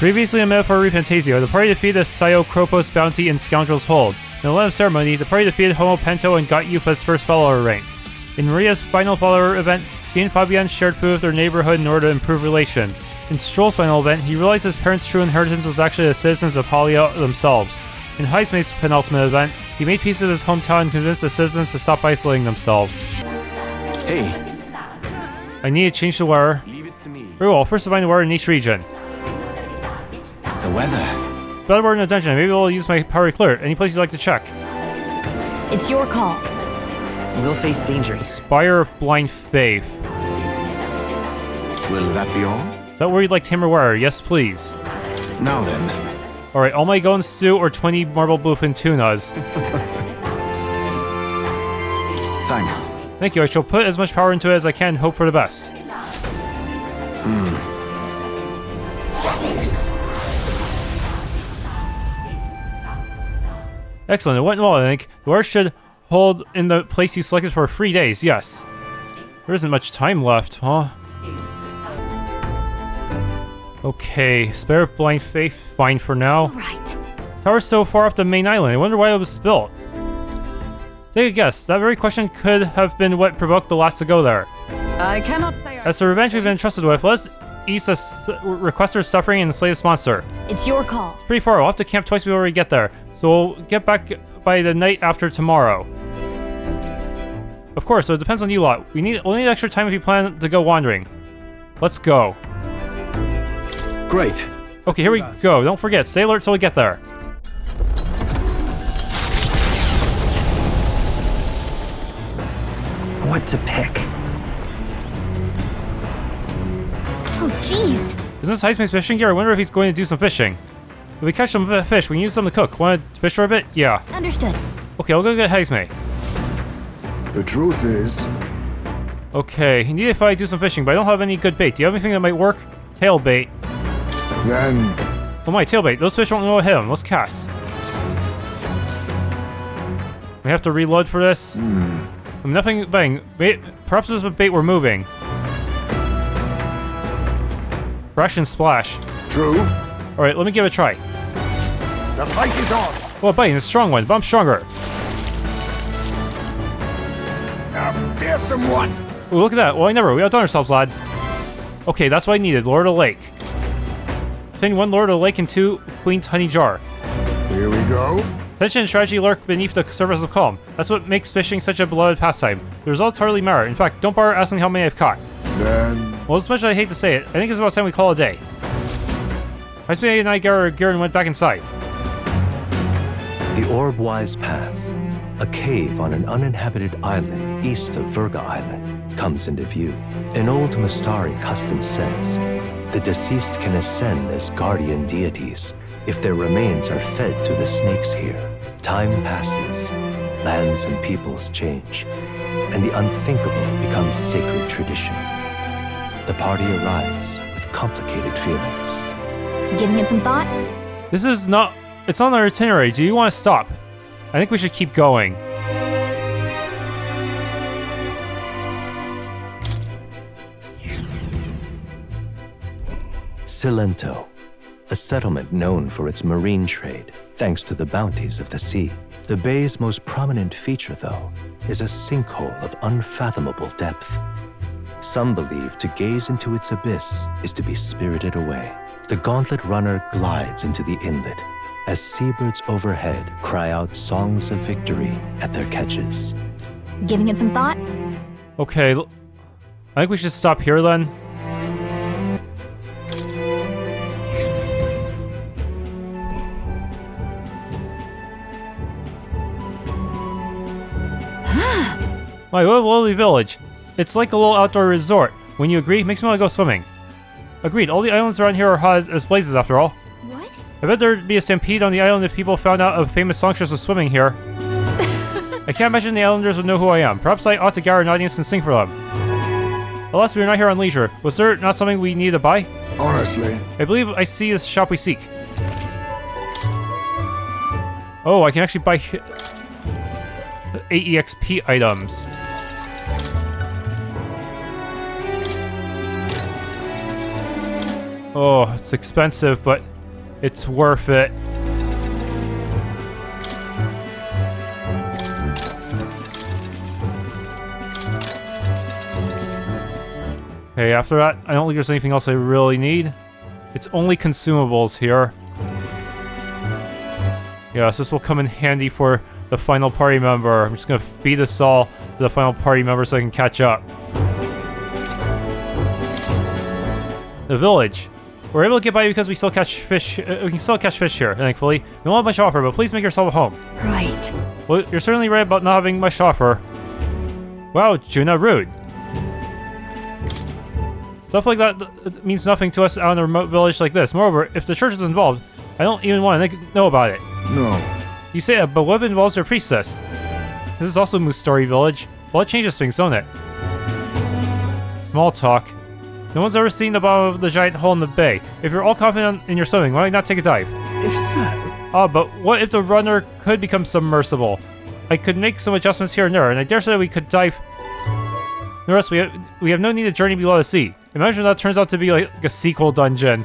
Previously on Metaphor ReFantazio, the party defeated the Siocropos bounty in Scoundrel's Hold. In the Lamb Ceremony, the party defeated Homo Pento and got Eupha's first follower rank. In Maria's final follower event, he and Fabian shared food with their neighborhood in order to improve relations. In Stroll's final event, he realized his parents' true inheritance was actually the citizens of Halia themselves. In Heismay's penultimate event, he made peace with his hometown and convinced the citizens to stop isolating themselves. Hey. I need to change the weather. Leave it to me. Very well, first define the weather in each region. The weather. Better word in attention, maybe I'll use my power to clear it. Any place you'd like to check? It's your call. We'll face danger. Spire of Blind Faith. Will that be all? Is that where you'd like Timber Wire? Yes, please. Now then. Alright, all my Golden Stew or 20 Marble Bluefin Tunas. Thanks. Thank you, I shall put as much power into it as I can and hope for the best. Excellent, it went well, I think. The war should hold in the place you selected for 3 days, yes. There isn't much time left, huh? Okay, Spare of Blind Faith, fine for now. Right. Tower's so far off the main island, I wonder why it was built. Take a guess, that very question could have been what provoked the last to go there. I cannot say. As the revenge we've been entrusted with, let's ease the requester's suffering and slay this monster. It's your call. It's pretty far, we'll have to camp twice before we get there, so we'll get back by the night after tomorrow. Of course, so it depends on you lot. We'll need extra time if you plan to go wandering. Let's go. Great. Okay, here we go. Don't forget, stay alert till we get there. What to pick? Oh, jeez. Isn't this Heismay's fishing gear? I wonder if he's going to do some fishing. If we catch some fish, we can use them to cook. Want to fish for a bit? Yeah. Understood. Okay, I'll go get Heismay. The truth is... Okay, indeed if I do some fishing, but I don't have any good bait. Do you have anything that might work? Tail bait. Then... Oh my, tail bait. Those fish won't know what hit them. Let's cast. We have to reload for this. Nothing bang. Bait. Perhaps it was a bait we're moving. Fresh and splash. True. Alright, let me give it a try. The fight is on. Oh, a bite, a strong one, but I'm stronger. A fearsome one. Ooh, look at that. Well, we outdone ourselves, lad. Okay, that's what I needed. Lord of the Lake. Obtain 1 Lord of the Lake and 2 Queen's Honey Jar. Here we go. Tension and strategy lurk beneath the surface of calm. That's what makes fishing such a beloved pastime. The results hardly matter. In fact, don't bother asking how many I've caught. Then... Well, as much as I hate to say it, I think it's about time we call it a day. Heismay and I got our gear and went back inside. The Orb-Wise Path, a cave on an uninhabited island east of Virga Island, comes into view. An old Mastari custom says, the deceased can ascend as guardian deities if their remains are fed to the snakes here. Time passes, lands and peoples change, and the unthinkable becomes sacred tradition. The party arrives with complicated feelings. Giving it some thought? This is not... It's on our itinerary. Do you want to stop? I think we should keep going. Silento, a settlement known for its marine trade, thanks to the bounties of the sea. The bay's most prominent feature, though, is a sinkhole of unfathomable depth. Some believe to gaze into its abyss is to be spirited away. The Gauntlet Runner glides into the inlet as seabirds overhead cry out songs of victory at their catches. Giving it some thought? Okay, I think we should stop here then. My lovely village. It's like a little outdoor resort. When you agree, makes me want to go swimming. Agreed, all the islands around here are hot as blazes after all. What? I bet there'd be a stampede on the island if people found out a famous songstress was swimming here. I can't imagine the islanders would know who I am. Perhaps I ought to gather an audience and sing for them. Alas, we are not here on leisure. Was there not something we need to buy? Honestly. I believe I see this shop we seek. Oh, I can actually buy 8 EXP items. Oh, it's expensive, but it's worth it. Okay, after that, I don't think there's anything else I really need. It's only consumables here. Yes, this will come in handy for the final party member. I'm just gonna feed this all to the final party member so I can catch up. The village. We're able to get by because we still catch fish. We can still catch fish here, thankfully. We don't have much to offer, but please make yourself at home. Right. Well, you're certainly right about not having much to offer. Wow, Junah, rude. Stuff like that means nothing to us out in a remote village like this. Moreover, if the church is involved, I don't even want to know about it. No. You say but what involves your priestess? This is also Moose Story Village. Well, it changes things, don't it? Small talk. No one's ever seen the bottom of the giant hole in the bay. If you're all confident in your swimming, why not take a dive? If so... But what if the runner could become submersible? I could make some adjustments here and there, and I dare say we could dive... The rest, we have no need to journey below the sea. Imagine that turns out to be like a sequel dungeon.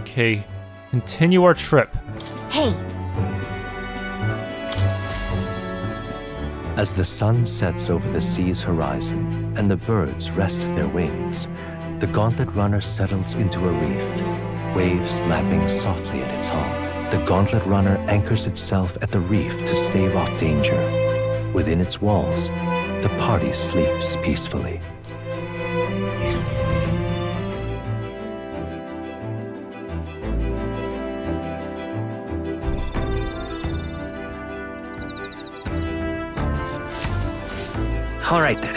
Okay, continue our trip. Hey. As the sun sets over the sea's horizon and the birds rest their wings, the Gauntlet Runner settles into a reef, waves lapping softly at its hull. The Gauntlet Runner anchors itself at the reef to stave off danger. Within its walls, the party sleeps peacefully. All right then.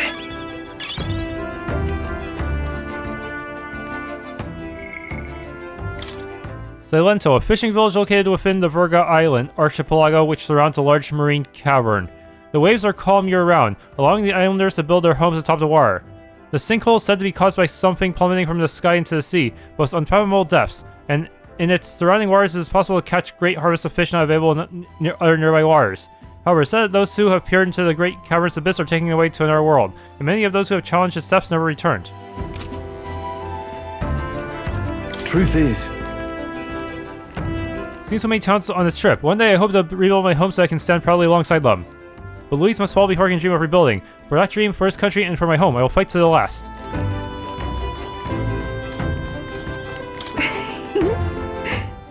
Silento, a fishing village located within the Virga Island archipelago which surrounds a large marine cavern. The waves are calm year-round, allowing the islanders to build their homes atop the water. The sinkhole is said to be caused by something plummeting from the sky into the sea, boasts unfathomable depths, and in its surrounding waters it is possible to catch great harvests of fish not available in other nearby waters. However, it's said that those who have peered into the great cavern's abyss are taken away to another world, and many of those who have challenged its depths never returned. Truth is, Seen so many talents on this trip. One day I hope to rebuild my home so I can stand proudly alongside them. But Louis must fall before I can dream of rebuilding. For that dream, for his country, and for my home, I will fight to the last.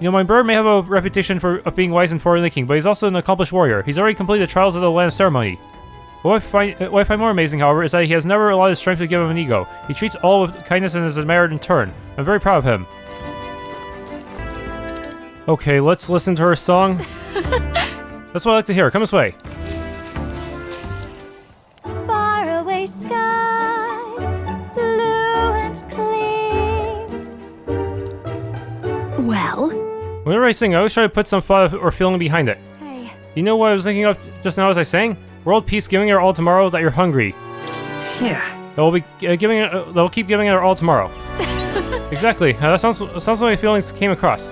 You know, my bird may have a reputation of being wise and forward-thinking, but he's also an accomplished warrior. He's already completed the trials of the land ceremony. What I find more amazing, however, is that he has never allowed his strength to give him an ego. He treats all with kindness and is admired in turn. I'm very proud of him. Okay, let's listen to her song. That's what I like to hear. Come this way. Far away sky, blue and clear. Well, Whenever I sing, I always try to put some thought or feeling behind it. Hey. You know what I was thinking of just now as I sang? World peace, giving your all tomorrow that you're hungry. Yeah. That will be they'll keep giving it our all tomorrow. Exactly. That sounds like my feelings came across.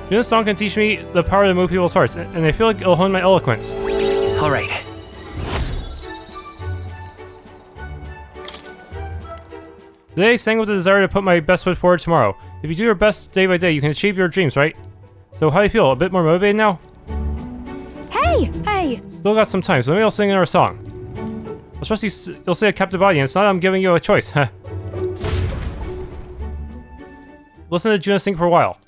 This song can teach me the power to move people's hearts, and I feel like it'll hone my eloquence. All right. Today I sang with the desire to put my best foot forward tomorrow. If you do your best day by day, you can achieve your dreams, right? So how do you feel? A bit more motivated now? Hey! Still got some time, so maybe I'll sing another song. I'll trust you'll say a captive audience, not that I'm giving you a choice. Listen to Junah sing for a while.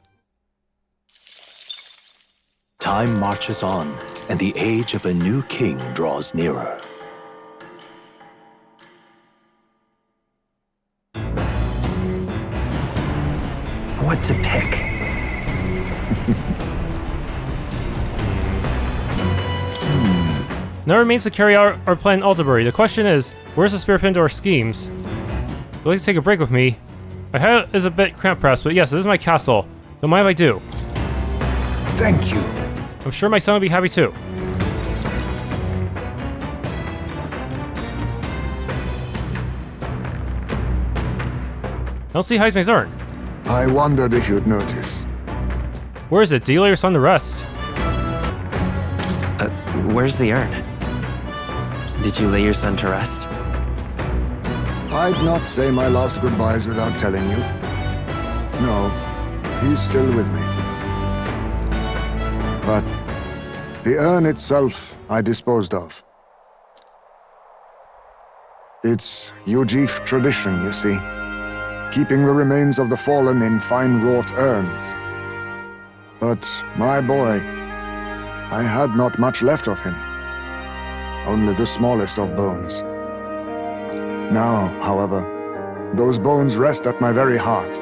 Time marches on, and the age of a new king draws nearer. What to pick? Now remains to carry out our plan in Altabury. The question is, where's the spear pin to our schemes? Would you like to take a break with me? My head is a bit cramped perhaps, but yes, this is my castle. Don't mind if I do. Thank you. I'm sure my son will be happy too. I don't see Heismay's urn. I wondered if you'd notice. Where is it? Do you lay your son to rest? Where's the urn? Did you lay your son to rest? I'd not say my last goodbyes without telling you. No, he's still with me. But the urn itself I disposed of. It's Ujif tradition, you see. Keeping the remains of the fallen in fine-wrought urns. But my boy, I had not much left of him. Only the smallest of bones. Now, however, those bones rest at my very heart.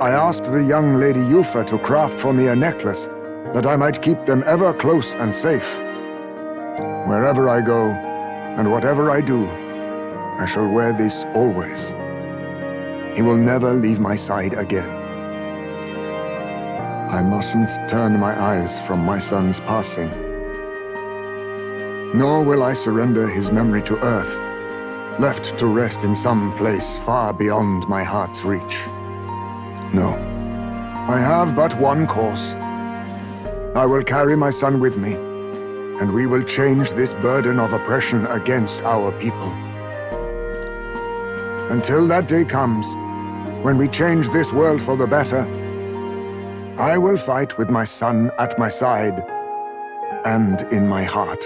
I asked the young lady Eupha to craft for me a necklace that I might keep them ever close and safe. Wherever I go, and whatever I do, I shall wear this always. He will never leave my side again. I mustn't turn my eyes from my son's passing. Nor will I surrender his memory to Earth, left to rest in some place far beyond my heart's reach. No, I have but one course. I will carry my son with me, and we will change this burden of oppression against our people. Until that day comes, when we change this world for the better, I will fight with my son at my side and in my heart.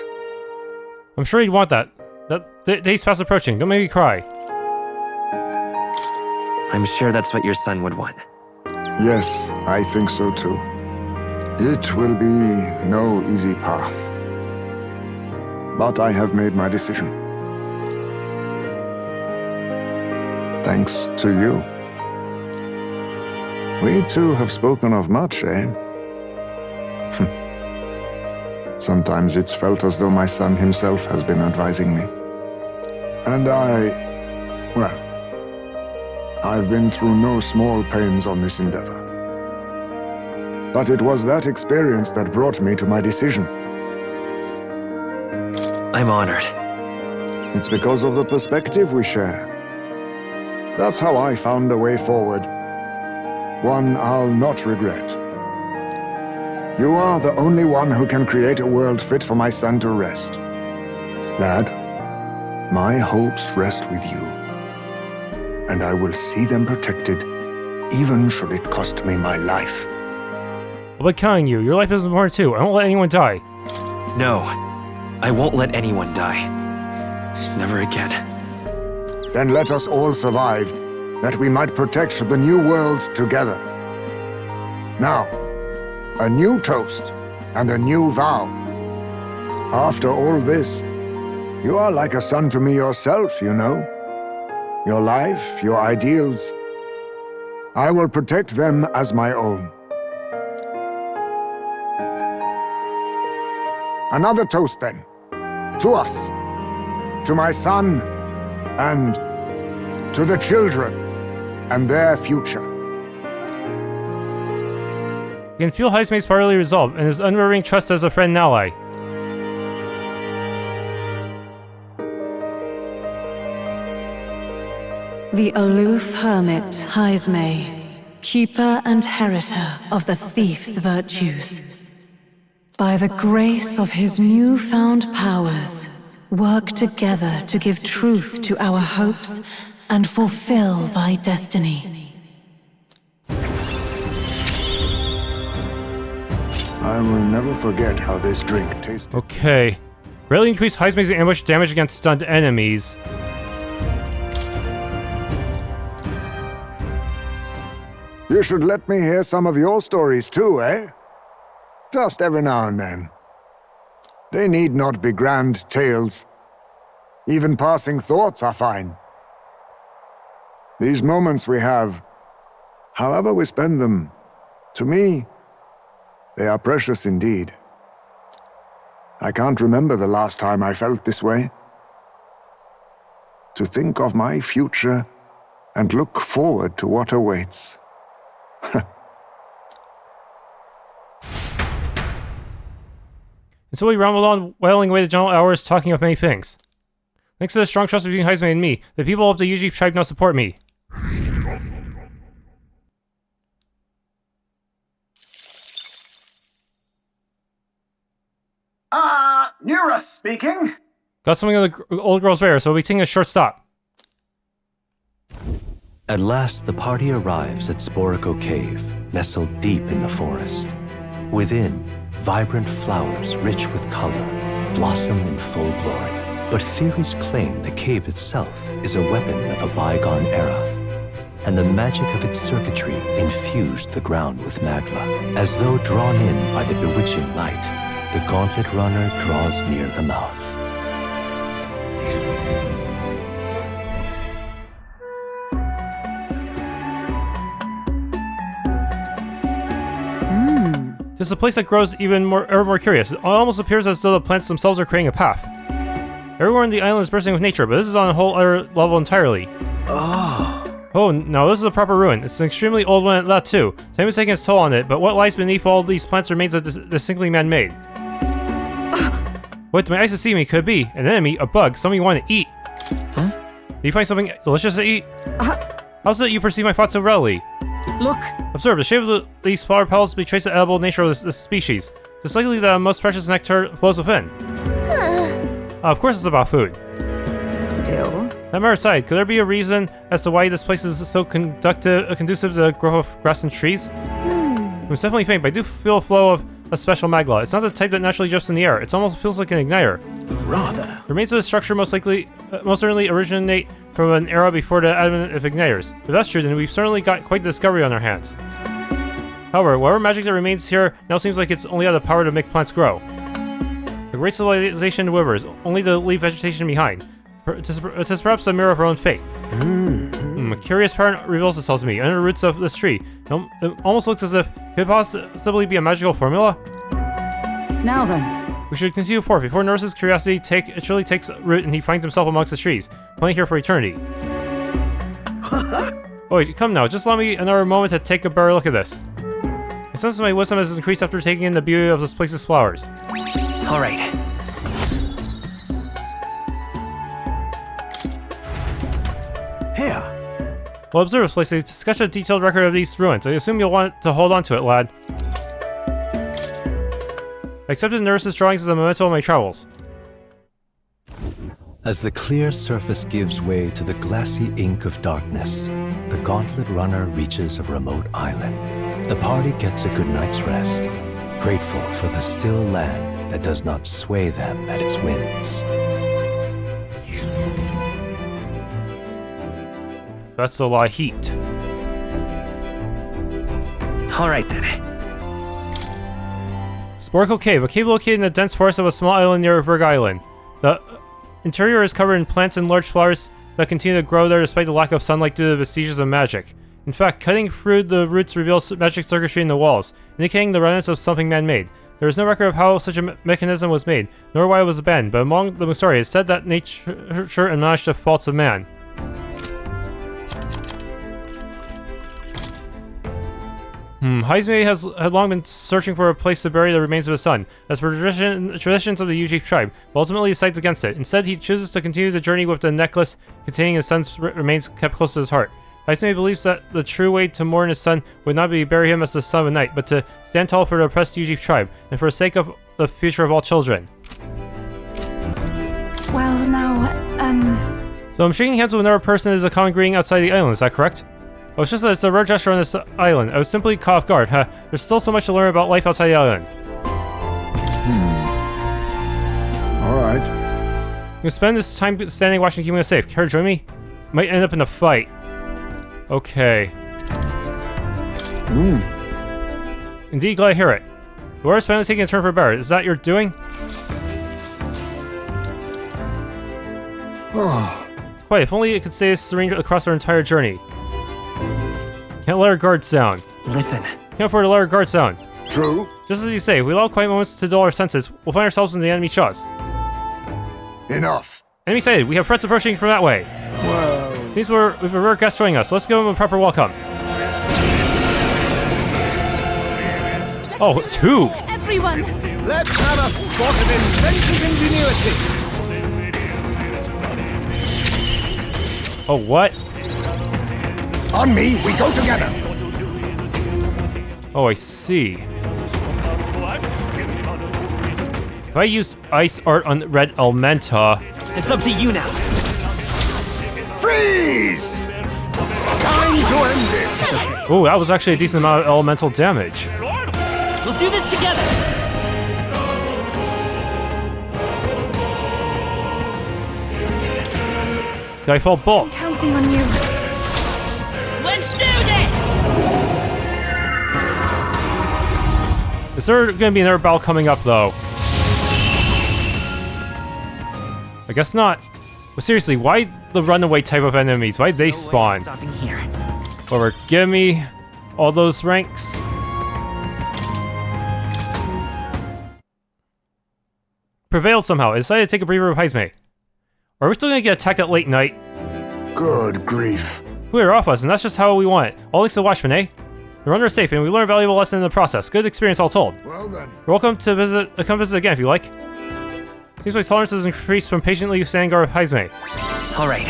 I'm sure you'd want that. The day's fast approaching. Don't make me cry. I'm sure that's what your son would want. Yes, I think so too. It will be no easy path. But I have made my decision. Thanks to you. We two have spoken of much, eh? Sometimes it's felt as though my son himself has been advising me. And well, I've been through no small pains on this endeavor. But it was that experience that brought me to my decision. I'm honored. It's because of the perspective we share. That's how I found a way forward. One I'll not regret. You are the only one who can create a world fit for my son to rest. Lad, my hopes rest with you. And I will see them protected, even should it cost me my life. I'll be counting you. Your life is important too. I won't let anyone die. No, I won't let anyone die. Never again. Then let us all survive, that we might protect the new world together. Now, a new toast and a new vow. After all this, you are like a son to me yourself, you know. Your life, your ideals. I will protect them as my own. Another toast, then. To us. To my son, and to the children, and their future. You can feel Heismay's partly resolve, and his unwavering trust as a friend and ally. The aloof hermit Heismay, keeper and heritor of the thief's virtues. By the grace of his newfound powers, work together to give truth to our hopes and fulfill thy destiny. I will never forget how this drink tasted. Okay. Greatly increase Heismay's ambush damage against stunned enemies. You should let me hear some of your stories too, eh? Just every now and then. They need not be grand tales. Even passing thoughts are fine. These moments we have, however we spend them, to me, they are precious indeed. I can't remember the last time I felt this way. To think of my future and look forward to what awaits. And so we rambled on, whiling away the general hours, talking of many things. Thanks to the strong trust between Heismay and me, the people of the Ujif tribe now support me. Nura speaking. Got something of the old girl's rare, so we'll be taking a short stop. At last, the party arrives at Sporico Cave, nestled deep in the forest. Within, vibrant flowers rich with color blossom in full glory. But theories claim the cave itself is a weapon of a bygone era, and the magic of its circuitry infused the ground with magma. As though drawn in by the bewitching light, the Gauntlet Runner draws near the mouth. This is a place that grows even more curious. It almost appears as though the plants themselves are creating a path. Everywhere on the island is bursting with nature, but this is on a whole other level entirely. Oh, no, this is a proper ruin. It's an extremely old one at that too. Time is taking its toll on it, but what lies beneath all these plants remains distinctly man-made. What my eyes deceive me could be an enemy, a bug, something you want to eat. Huh? Do you find something delicious to eat? How's it you perceive my thoughts so readily? Look! Observe, the shape of these flower petals betrays the edible nature of this species. It's likely that the most precious nectar flows within. Of course it's about food. Still? That matter aside, could there be a reason as to why this place is so conducive to the growth of grass and trees? It's definitely faint, but I do feel a flow of a special magma. It's not the type that naturally drifts in the air. It almost feels like an igniter. Rather. The remains of the structure most certainly originate from an era before the advent of igniters. If that's true, then we've certainly got quite the discovery on our hands. However, whatever magic that remains here now seems like it's only had the power to make plants grow. The great civilization withers, only to leave vegetation behind. It is perhaps a mirror of our own fate. A curious pattern reveals itself to me under the roots of this tree. It almost looks as if it could possibly be a magical formula. Now then. We should continue forth before Norris's curiosity truly takes root and he finds himself amongst the trees, playing here for eternity. Wait, come now, just allow me another moment to take a better look at this. I sense my wisdom has increased after taking in the beauty of this place's flowers. Alright. Here. Well, observe this place. It's such a detailed record of these ruins. I assume you'll want to hold on to it, lad. I accepted Norris's drawings as a memento of my travels. As the clear surface gives way to the glassy ink of darkness, the Gauntlet Runner reaches a remote island. The party gets a good night's rest, grateful for the still land that does not sway them at its whims. That's a lot of heat. Alright then. Sporico Cave, a cave located in the dense forest of a small island near Berg Island. The interior is covered in plants and large flowers that continue to grow there despite the lack of sunlight due to the vestiges of magic. In fact, cutting through the roots reveals magic circuitry in the walls, indicating the remnants of something man-made. There is no record of how such a mechanism was made, nor why it was abandoned, but among the Musari, it is said that nature acknowledged the faults of man. Heismay had long been searching for a place to bury the remains of his son, as per traditions of the Ujif tribe, but ultimately decides against it. Instead, he chooses to continue the journey with the necklace containing his son's remains kept close to his heart. Heismay believes that the true way to mourn his son would not be to bury him as the son of a knight, but to stand tall for the oppressed Ujif tribe, and for the sake of the future of all children. Well, now, So I'm shaking hands with another person is a common greeting outside the island, is that correct? Oh, it's just that it's a rare gesture on this island. I was simply caught off guard. There's still so much to learn about life outside the island. Alright. I'm gonna spend this time standing watching keeping us safe. Care to join me? Might end up in a fight. Okay. Indeed, glad to hear it. Laura's finally taking a turn for better. Is that your doing? It's quiet. If only it could stay serene across our entire journey. Can't let our guards down. Listen. Can't afford to let our guards down. True. Just as you say, if we allow quiet moments to dull our senses, we'll find ourselves in the enemy shots. Enough. Enemy sighted. We have threats approaching from that way. Well, These we have a rare guest joining us. Let's give them a proper welcome. Oh, two! Everyone! let's have a spot of inventive ingenuity. Oh, what? on me, we go together. Oh, I see. If I use ice art on Red Elementa... It's up to you now. Freeze! this. Ooh, that was actually a decent amount of elemental damage. We'll do this together. Skyfall Bolt. Counting on you. Let's do this. Is there going to be another battle coming up, though? I guess not. But seriously, why the runaway type of enemies? Why they spawn? Stopping here. Over, give me all those ranks. Prevailed somehow. I decided to take a breather with Heismay. Or are we still going to get attacked at late night? Good grief. We're off us, and that's just how we want it. All thanks to the Watchman, eh? The runner is safe, and we learned a valuable lesson in the process. Good experience all told. Well then. You're welcome to visit. Come visit again if you like. Seems my tolerance has increased from patiently standing guard with Heismay. All right.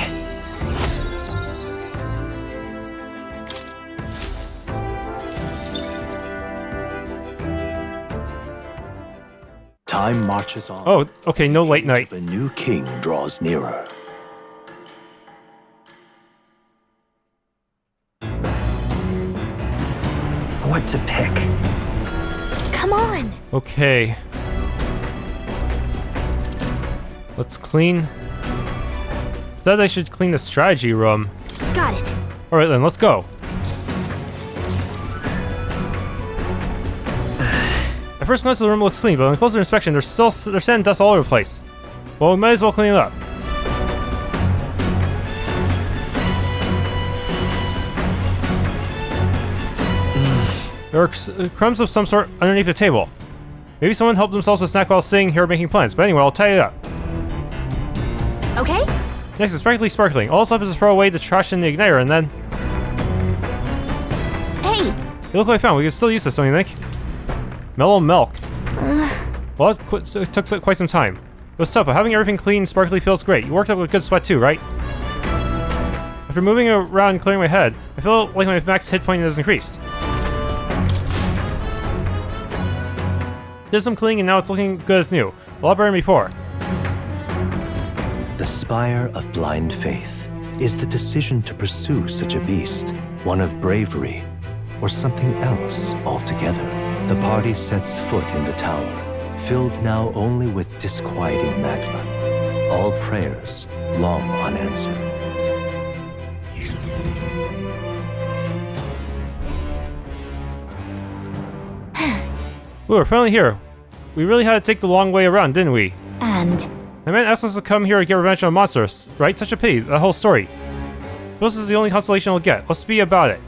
Time marches on. Oh, okay, no late night. The new king draws nearer. What to pick? Come on. Okay. Let's clean. Said I should clean the strategy room. Got it. Alright then, let's go. At first glance, the room looks clean, but on closer inspection, there's sand and dust all over the place. Well, we might as well clean it up. There are crumbs of some sort underneath the table. Maybe someone helped themselves with a snack while sitting here making plans, but anyway, I'll tie it up. Okay. Next is practically sparkling. All that's left is to throw away the trash in the igniter and then... Hey. You look like I found. We can still use this, don't you think? Mellow milk. Well, it took quite some time. It was tough, but having everything clean and sparkly feels great. You worked up a good sweat too, right? After moving around and clearing my head, I feel like my max hit point has increased. Did some cleaning and now it's looking good as new. A lot better than before. The Spire of Blind Faith is the decision to pursue such a beast, one of bravery, or something else altogether. The party sets foot in the tower, filled now only with disquieting magma. All prayers long unanswered. We're finally here. We really had to take the long way around, didn't we? And My man asked us to come here to get revenge on monsters, right? Such a pity, that whole story. This is the only consolation we'll get. Let's be about it.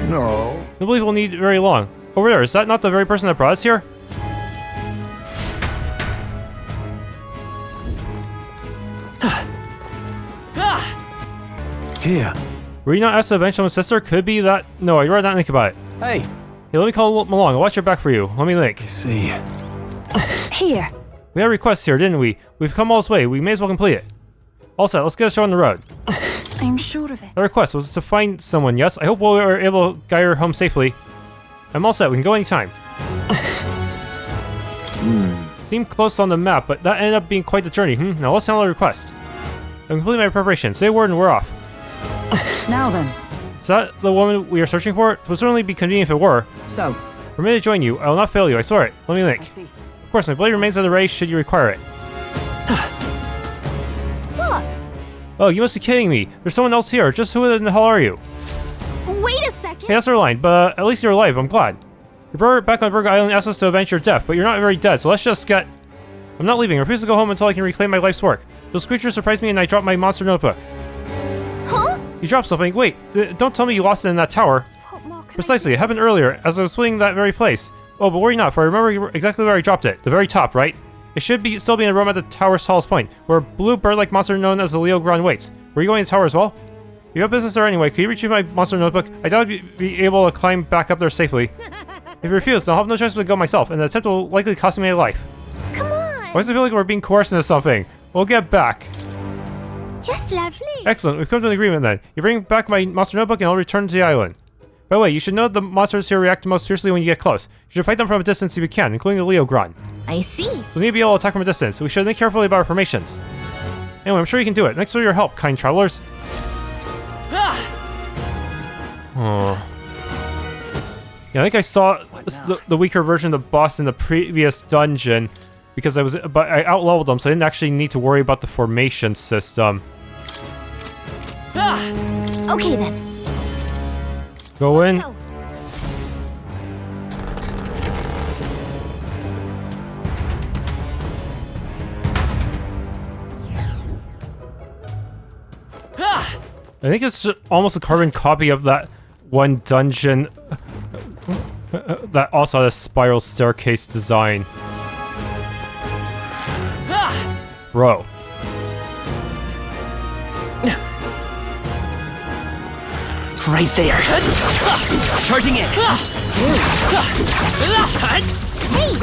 No. I believe we'll need very long. Over there, is that not the very person that brought us here? Here. Were you not asked to avenge someone's sister? Could be that. No, I'd rather not think about it. Hey. Hey, let me call him along. I'll watch your back for you. Let me think. See. Here. We had requests here, didn't we? We've come all this way. We may as well complete it. All set. Let's get a show on the road. I'm sure of it. The request was to find someone, yes? I hope we are able to guide her home safely. I'm all set. We can go anytime. Seemed close on the map, but that ended up being quite the journey. Now let's handle the request. I'm completing my preparations. Say a word and we're off. Now then. Is that the woman we are searching for? It would certainly be convenient if it were. So, Permitted to join you. I will not fail you. I swear it. Let me I think. see. Of course, my blade remains at the ready should you require it. What? Oh, you must be kidding me. There's someone else here. Just who in the hell are you? wait a second. Hey, that's our line, but at least you're alive. I'm glad. Your brother back on Virgo Island asked us to avenge your death, but you're not very dead, so let's just get... I'm not leaving. I refuse to go home until I can reclaim my life's work. Those creatures surprised me and I dropped my monster notebook. Huh? You dropped something? Wait, don't tell me you lost it in that tower. What more can Precisely, it happened earlier, as I was fleeing that very place. Oh, but worry not, for I remember exactly where I dropped it. The very top, right? It should still be in a room at the tower's tallest point, where a blue bird-like monster known as the Leogron waits. Were you going to the tower as well? If you have business there anyway, could you retrieve my monster notebook? I doubt I'd be able to climb back up there safely. If you refuse, then I'll have no choice but to go myself, and the attempt will likely cost me my life. Come on. Why does it feel like we're being coerced into something? We'll get back. Just lovely. Excellent, we've come to an agreement then. You bring back my monster notebook and I'll return to the island. By the way, you should know the monsters here react most fiercely when you get close. You should fight them from a distance if you can, including the Leogron. I see. We'll need to be able to attack from a distance, so we should think carefully about our formations. Anyway, I'm sure you can do it. Thanks for your help, kind travelers. Oh. Yeah, I think I saw the weaker version of the boss in the previous dungeon because I outleveled them, so I didn't actually need to worry about the formation system. Okay then. Go in. Go. I think it's just almost a carbon copy of that one dungeon that also had a spiral staircase design. Bro. Right there. Charging in.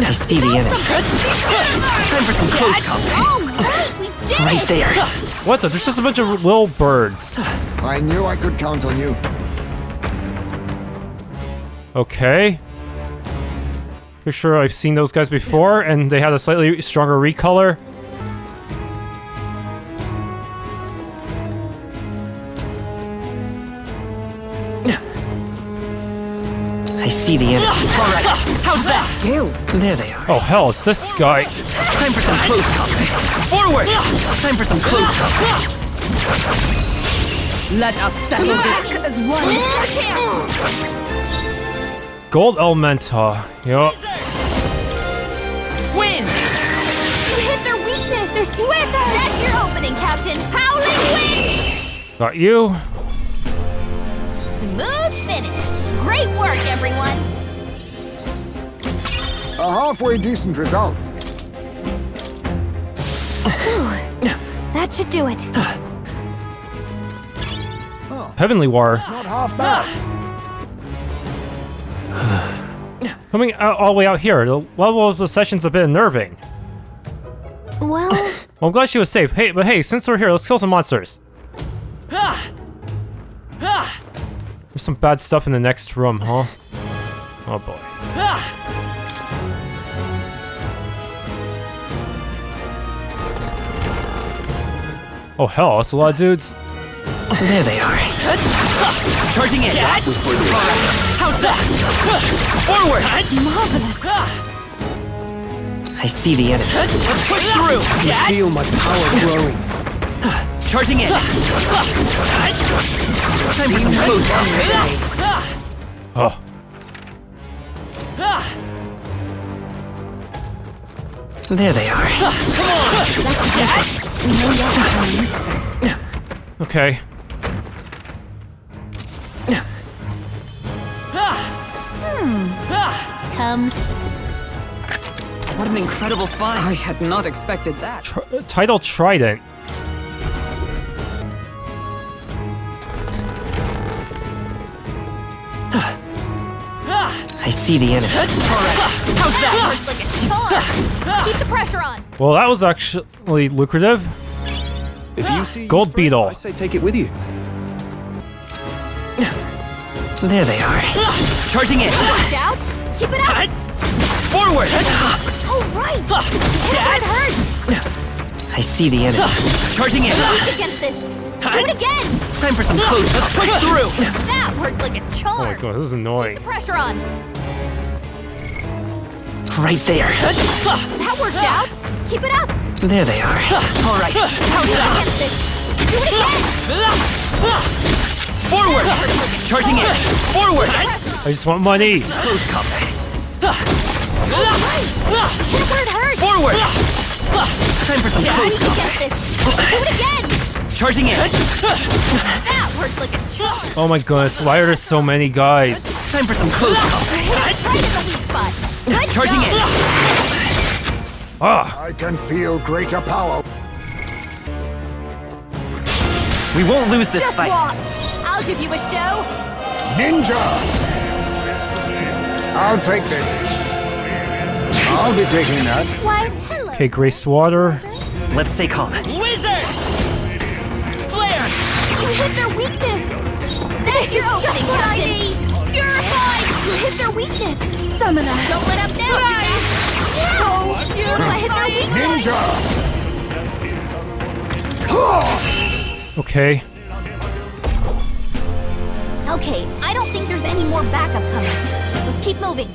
I see the enemy. Time for some close combat. All right, we did Right it. there. What the? There's just a bunch of little birds. I knew I could count on you. Okay. Pretty sure I've seen those guys before, and they had a slightly stronger recolor. I see the enemy. All right. How's that? There they are. Oh hell, it's this guy. Time for some close combat. Forward. Time for some close combat. Let us settle this as one. Gold Elemental. Yup. Win. You hit their weakness. This wizard. That's your opening, Captain. Howling wind. Got you. Smooth finish. Great work, everyone. A halfway decent result. That should do it. Heavenly War. Not half bad. Coming out all the way out here. The level of the session's a bit unnerving. Well, Well, I'm glad she was safe. Hey, but hey, since we're here, let's kill some monsters. There's some bad stuff in the next room, huh? Oh boy. Oh hell, that's a lot of dudes. There they are. Charging in. That was for you. How's that? Forward. Marvelous. I see the enemy. Let's push through. I feel my power growing. Charging in. Time for some close combat. Oh. There they are. Okay. come. What an incredible find. I had not expected that. Tidal Trident. I see the enemy. How's that? Works like a charm. Keep the pressure on. Well, that was actually lucrative. If you see Gold Beetle. I say take it with you. There they are. Charging in. Down. Keep it up. Forward. All right. It hurts. I see the enemy. Charging in. Weak against this. Do it again. Time for some close. Let's push through. That worked like a charm. Oh my god, this is annoying. Keep the pressure on. Right there. That worked out. Keep it up. There they are. All right. How's that? Against this. Do it again. Forward. Charging in. Forward. I just want money. Close combat. Hit it where it hurts. Forward. Time for some close Weak combat. against this. Do it again. Charging in. That worked like a charm. Oh my goodness, why are there so many guys? Time for some close combat. Right in the weak spot. Good Charging job. in. Ah, I can feel greater power. We won't lose this Just fight. watch. I'll give you a show. Ninja! I'll take this. I'll be taking that. Why, hello. okay, Grace Water. Let's stay calm. Wizard! Flare! You hit their weakness. That's your opening, Captain. Purified. You hit their weakness. Summoner. Don't let up now, Junah. Oh, Junah hit their weakness. Ninja! Okay. I'll Okay, I don't think there's any more backup coming. Let's keep moving.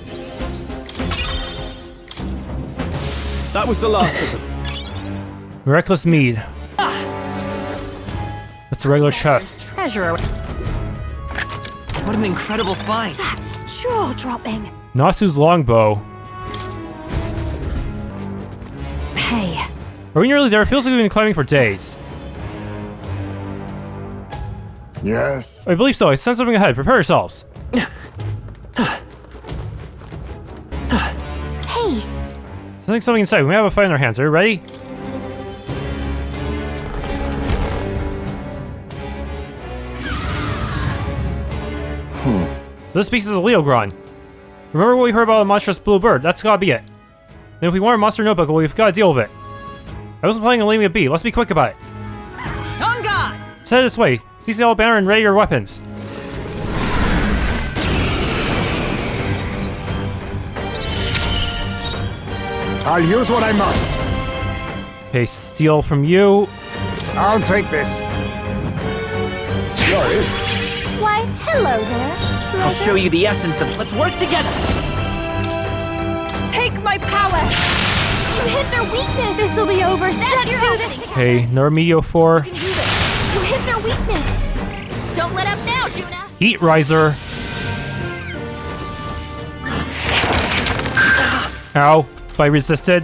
That was the last of them. Miraculous mead. That's a regular chest. Treasure. What an incredible find. That's jaw-dropping. Nasu's longbow. Hey, Are we nearly there? It feels like we've been climbing for days. Yes. I believe so. I sense something ahead. Prepare yourselves. Hey, Something inside. We may have a fight in our hands. Are you ready? So this piece is a Leogron. Remember what we heard about the monstrous blue bird? That's gotta be it. And if we want a monster notebook, well, we've gotta deal with it. I wasn't planning on leaving it be. Let's be quick about it. On guard! Set it this way. CCL banner and ready your weapons. I'll use what I must. Okay, steal from you. I'll take this. Sorry. why, hello there. I'll show you the essence of. Let's work together. Take my power. you hit their weakness. This'll be over. Let's your do opening. this together. Okay, Medio 4. You hit their weakness. Don't let up now, Junah. Heat Riser. Ow. I resisted.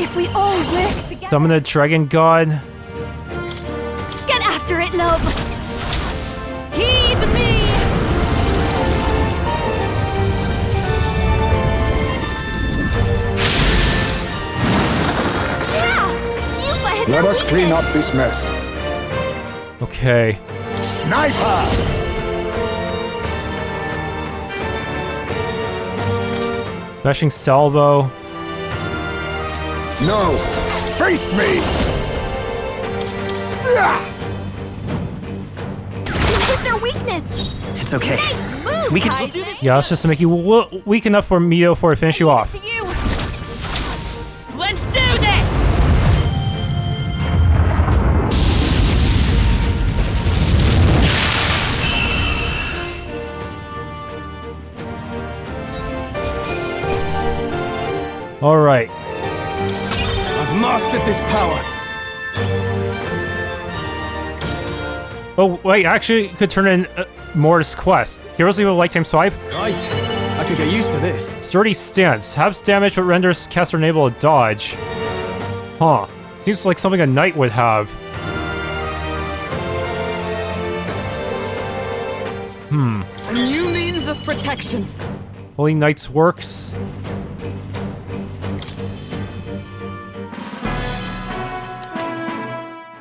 If we all work together. Summon the Dragon God. Get after it, love. Heed me! Yeah! Eupha hit Let their us clean weakness. up this mess. Okay. Sniper! Smashing Salvo. No! Face me! Zah! You hit their weakness. It's okay. Nice move, We can- Heismay. Yeah, it's just to make you weak enough for Medio 4 to finish you off. To you. Let's do this! Alright. I've mastered this power. Oh, wait, actually, you could turn in Mortis Quest. Heroes leave a lifetime swipe. Right. I could get used to this. Sturdy stance. Halves damage but renders caster unable to dodge. Huh. Seems like something a knight would have. A new means of protection. Holy Knight's works.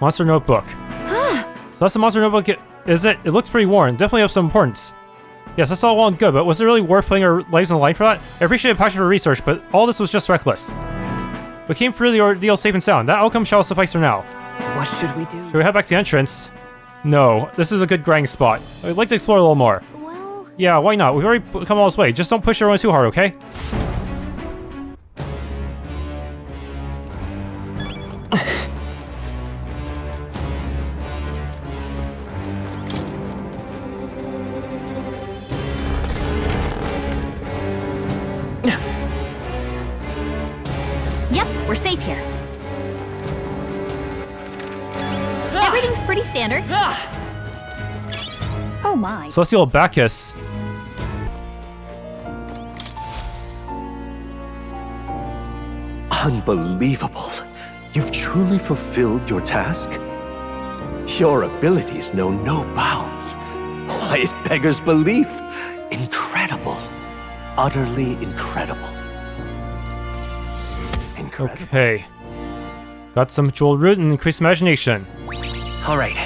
Monster Notebook. So that's the Monster Notebook, is it? It looks pretty worn. Definitely of some importance. Yes, that's all well and good, but was it really worth putting our lives on the line for that? I appreciate a passion for research, but all this was just reckless. We came through the ordeal safe and sound. That outcome shall suffice for now. What should we do? Should we head back to the entrance? No, this is a good grinding spot. I'd like to explore a little more. Well, Yeah, why not? We've already come all this way. Just don't push everyone too hard, okay? yep, we're safe here. Everything's pretty standard. Oh my. Celestial Bacchus. Unbelievable. You've truly fulfilled your task? Your abilities know no bounds. Why, it beggars belief. Incredible. Utterly incredible. Incredible. Okay. Got some jeweled root and increased imagination. All right.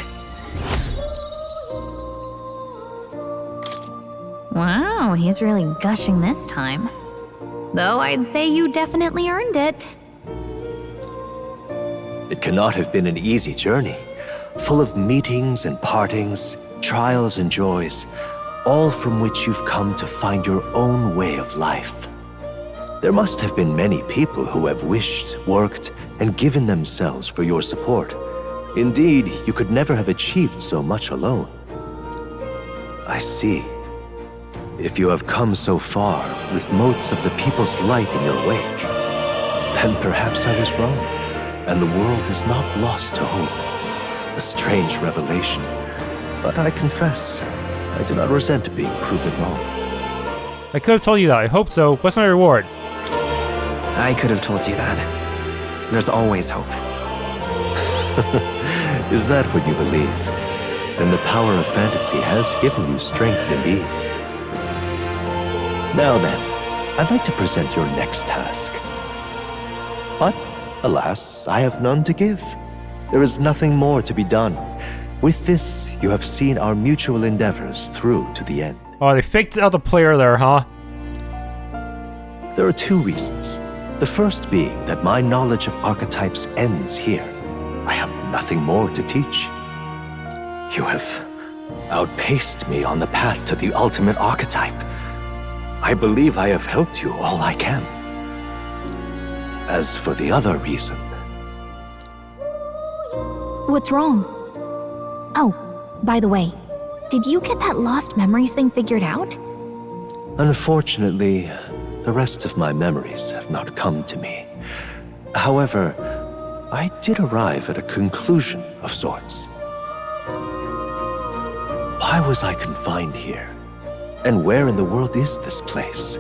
Wow, he's really gushing this time. Though I'd say you definitely earned it. It cannot have been an easy journey, full of meetings and partings, trials and joys, all from which you've come to find your own way of life. There must have been many people who have wished, worked, and given themselves for your support. Indeed, you could never have achieved so much alone. I see. If you have come so far with motes of the people's light in your wake, then perhaps I was wrong, and the world is not lost to hope. A strange revelation, but I confess, I do not resent being proven wrong. I could have told you that. I hope so. What's my reward? I could have told you that. There's always hope. Is that what you believe? Then the power of fantasy has given you strength indeed. Now then, I'd like to present your next task. But, alas, I have none to give. There is nothing more to be done. With this, you have seen our mutual endeavors through to the end. Oh, they faked out the player there, huh? There are two reasons. The first being that my knowledge of archetypes ends here. I have nothing more to teach. You have outpaced me on the path to the ultimate archetype. I believe I have helped you all I can. As for the other reason... What's wrong? Oh, by the way, did you get that lost memories thing figured out? Unfortunately, the rest of my memories have not come to me. However, I did arrive at a conclusion of sorts. Why was I confined here? And where in the world is this place?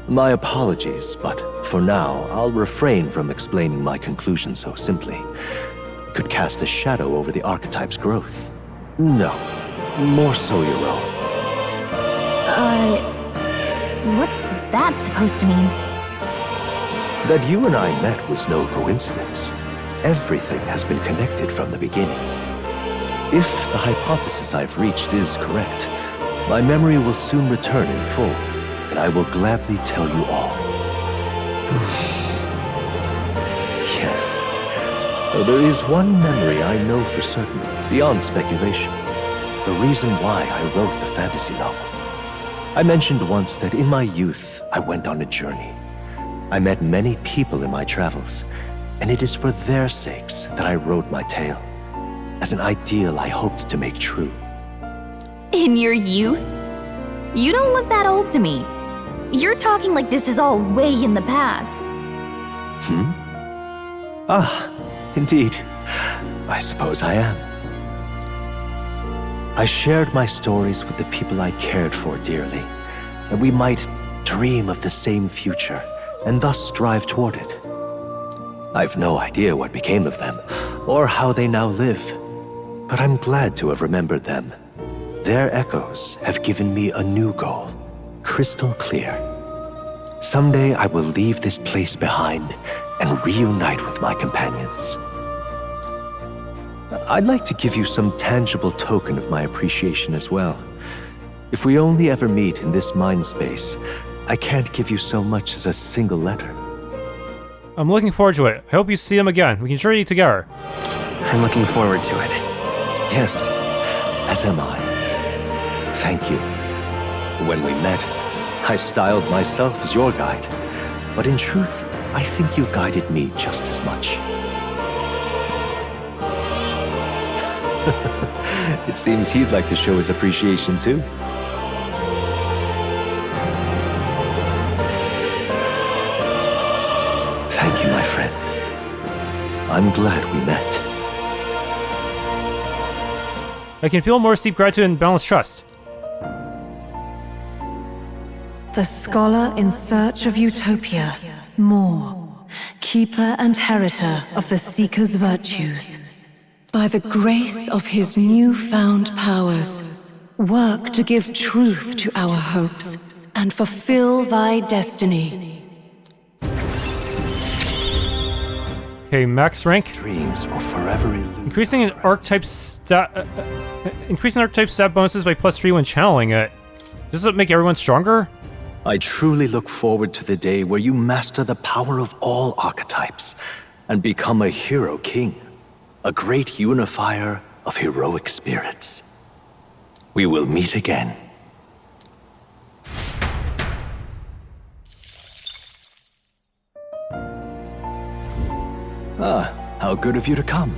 My apologies, but for now, I'll refrain from explaining my conclusion so simply. It could cast a shadow over the archetype's growth. No, more so your own. What's that supposed to mean? That you and I met was no coincidence. Everything has been connected from the beginning. If the hypothesis I've reached is correct, my memory will soon return in full, and I will gladly tell you all. Yes. Though there is one memory I know for certain, beyond speculation. The reason why I wrote the fantasy novel. I mentioned once that in my youth, I went on a journey. I met many people in my travels, and it is for their sakes that I wrote my tale, as an ideal I hoped to make true. In your youth? You don't look that old to me. You're talking like this is all way in the past. Ah, indeed. I suppose I am. I shared my stories with the people I cared for dearly, that we might dream of the same future, and thus strive toward it. I've no idea what became of them, or how they now live, but I'm glad to have remembered them. Their echoes have given me a new goal, crystal clear. Someday I will leave this place behind and reunite with my companions. I'd like to give you some tangible token of my appreciation as well. If we only ever meet in this mind space, I can't give you so much as a single letter. I'm looking forward to it. I hope you see him again. We can journey together. I'm looking forward to it. Yes, as am I. Thank you. When we met, I styled myself as your guide, but in truth, I think you guided me just as much. It seems he'd like to show his appreciation too. Thank you, my friend. I'm glad we met. I can feel more deep gratitude and balanced trust. The scholar in search of utopia, more, keeper and heriter of the seeker's virtues. By the grace of his newfound powers, work to give truth to our hopes and fulfill thy destiny. Okay, max rank. Dreams will forever elude. Increasing an archetype stat bonuses by +3 when channeling it. Does it make everyone stronger? I truly look forward to the day where you master the power of all archetypes and become a hero king, a great unifier of heroic spirits. We will meet again. Ah, how good of you to come.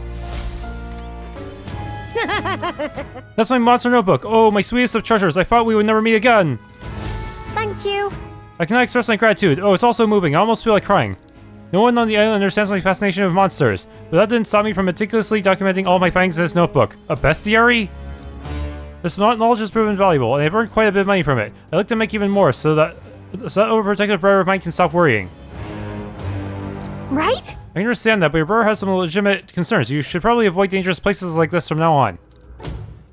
That's my monster notebook. Oh, my sweetest of treasures. I thought we would never meet again. Thank you. I cannot express my gratitude. Oh, it's also moving. I almost feel like crying. No one on the island understands my fascination with monsters, but that didn't stop me from meticulously documenting all my findings in this notebook. A bestiary? This knowledge has proven valuable, and I've earned quite a bit of money from it. I'd like to make even more so that overprotective brother of mine can stop worrying. Right? I understand that, but your brother has some legitimate concerns. You should probably avoid dangerous places like this from now on.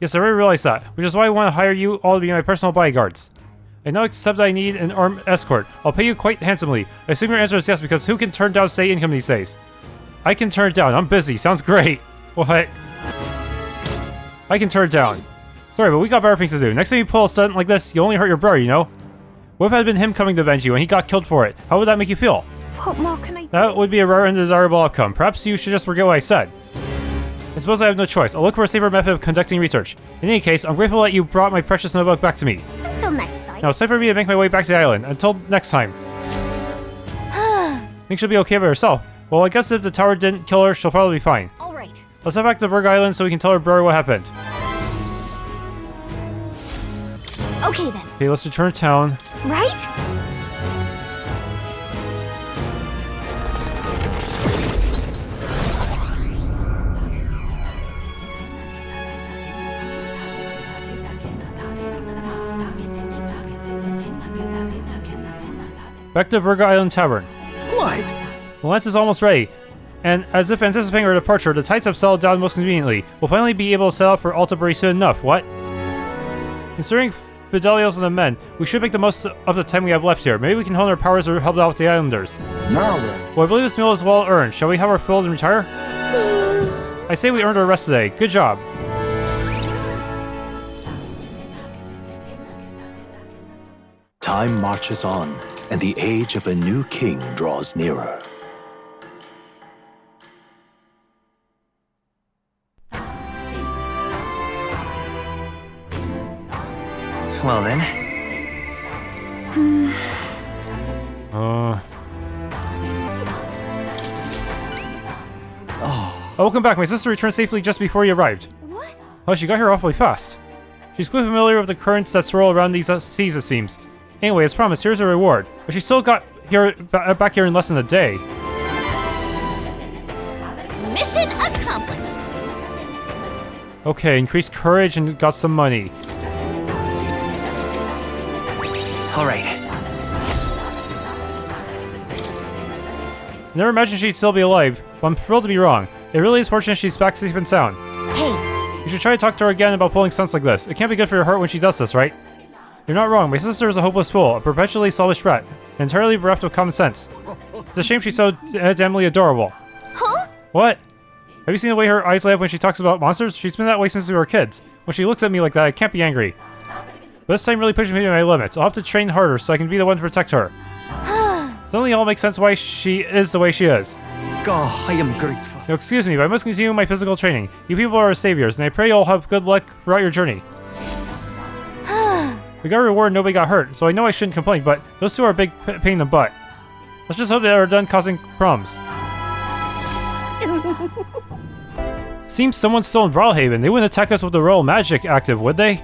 Yes, I already realized that, which is why I want to hire you all to be my personal bodyguards. I now accept that I need an armed escort. I'll pay you quite handsomely. I assume your answer is yes, because who can turn down state income these days? I can turn it down. I'm busy. Sounds great. What? I can turn it down. Sorry, but we got better things to do. Next time you pull a stunt like this, you only hurt your brother, you know? What if it had been him coming to avenge you and he got killed for it? How would that make you feel? What more can I do? That would be a rare and desirable outcome. Perhaps you should just forget what I said. I suppose I have no choice. I'll look for a safer method of conducting research. In any case, I'm grateful that you brought my precious notebook back to me. Until next time. Now it's time for me to make my way back to the island. Until next time. Think she'll be okay by herself. Well, I guess if the tower didn't kill her, she'll probably be fine. Alright. Let's head back to Berg Island so we can tell her brother what happened. Okay then. Okay, let's return to town. Right? Back to Berg Island Tavern. Quite. The lance is almost ready, and as if anticipating our departure, the tides have settled down most conveniently. We'll finally be able to set out for Altabury soon enough. What? Considering Fidelios and the men, we should make the most of the time we have left here. Maybe we can hone our powers or help out with the islanders. Now then. Well, I believe this meal is well earned. Shall we have our fill and retire? I say we earned our rest today. Good job. Time marches on, and the age of a new king draws nearer. Well then. Oh, welcome back. My sister returned safely just before you arrived. What? Oh, she got here awfully fast. She's quite familiar with the currents that swirl around these seas, it seems. Anyway, as promised, here's a reward. But she still got here back here in less than a day. Mission accomplished. Okay, increased courage and got some money. All right. Never imagined she'd still be alive, but I'm thrilled to be wrong. It really is fortunate she's back safe and sound. Hey. You should try to talk to her again about pulling stunts like this. It can't be good for your heart when she does this, right? You're not wrong. My sister is a hopeless fool, a perpetually selfish brat, entirely bereft of common sense. It's a shame she's so damnably adorable. Huh? What? Have you seen the way her eyes light up when she talks about monsters? She's been that way since we were kids. When she looks at me like that, I can't be angry. But this time really pushing me to my limits. I'll have to train harder so I can be the one to protect her. Suddenly it all makes sense why she is the way she is. Oh, I am grateful. Now, excuse me, but I must continue my physical training. You people are our saviors, and I pray you'll have good luck throughout your journey. We got a reward and nobody got hurt, so I know I shouldn't complain, but those two are a big pain in the butt. Let's just hope they are done causing problems. Seems someone's still in Brawlhaven. They wouldn't attack us with the royal magic active, would they?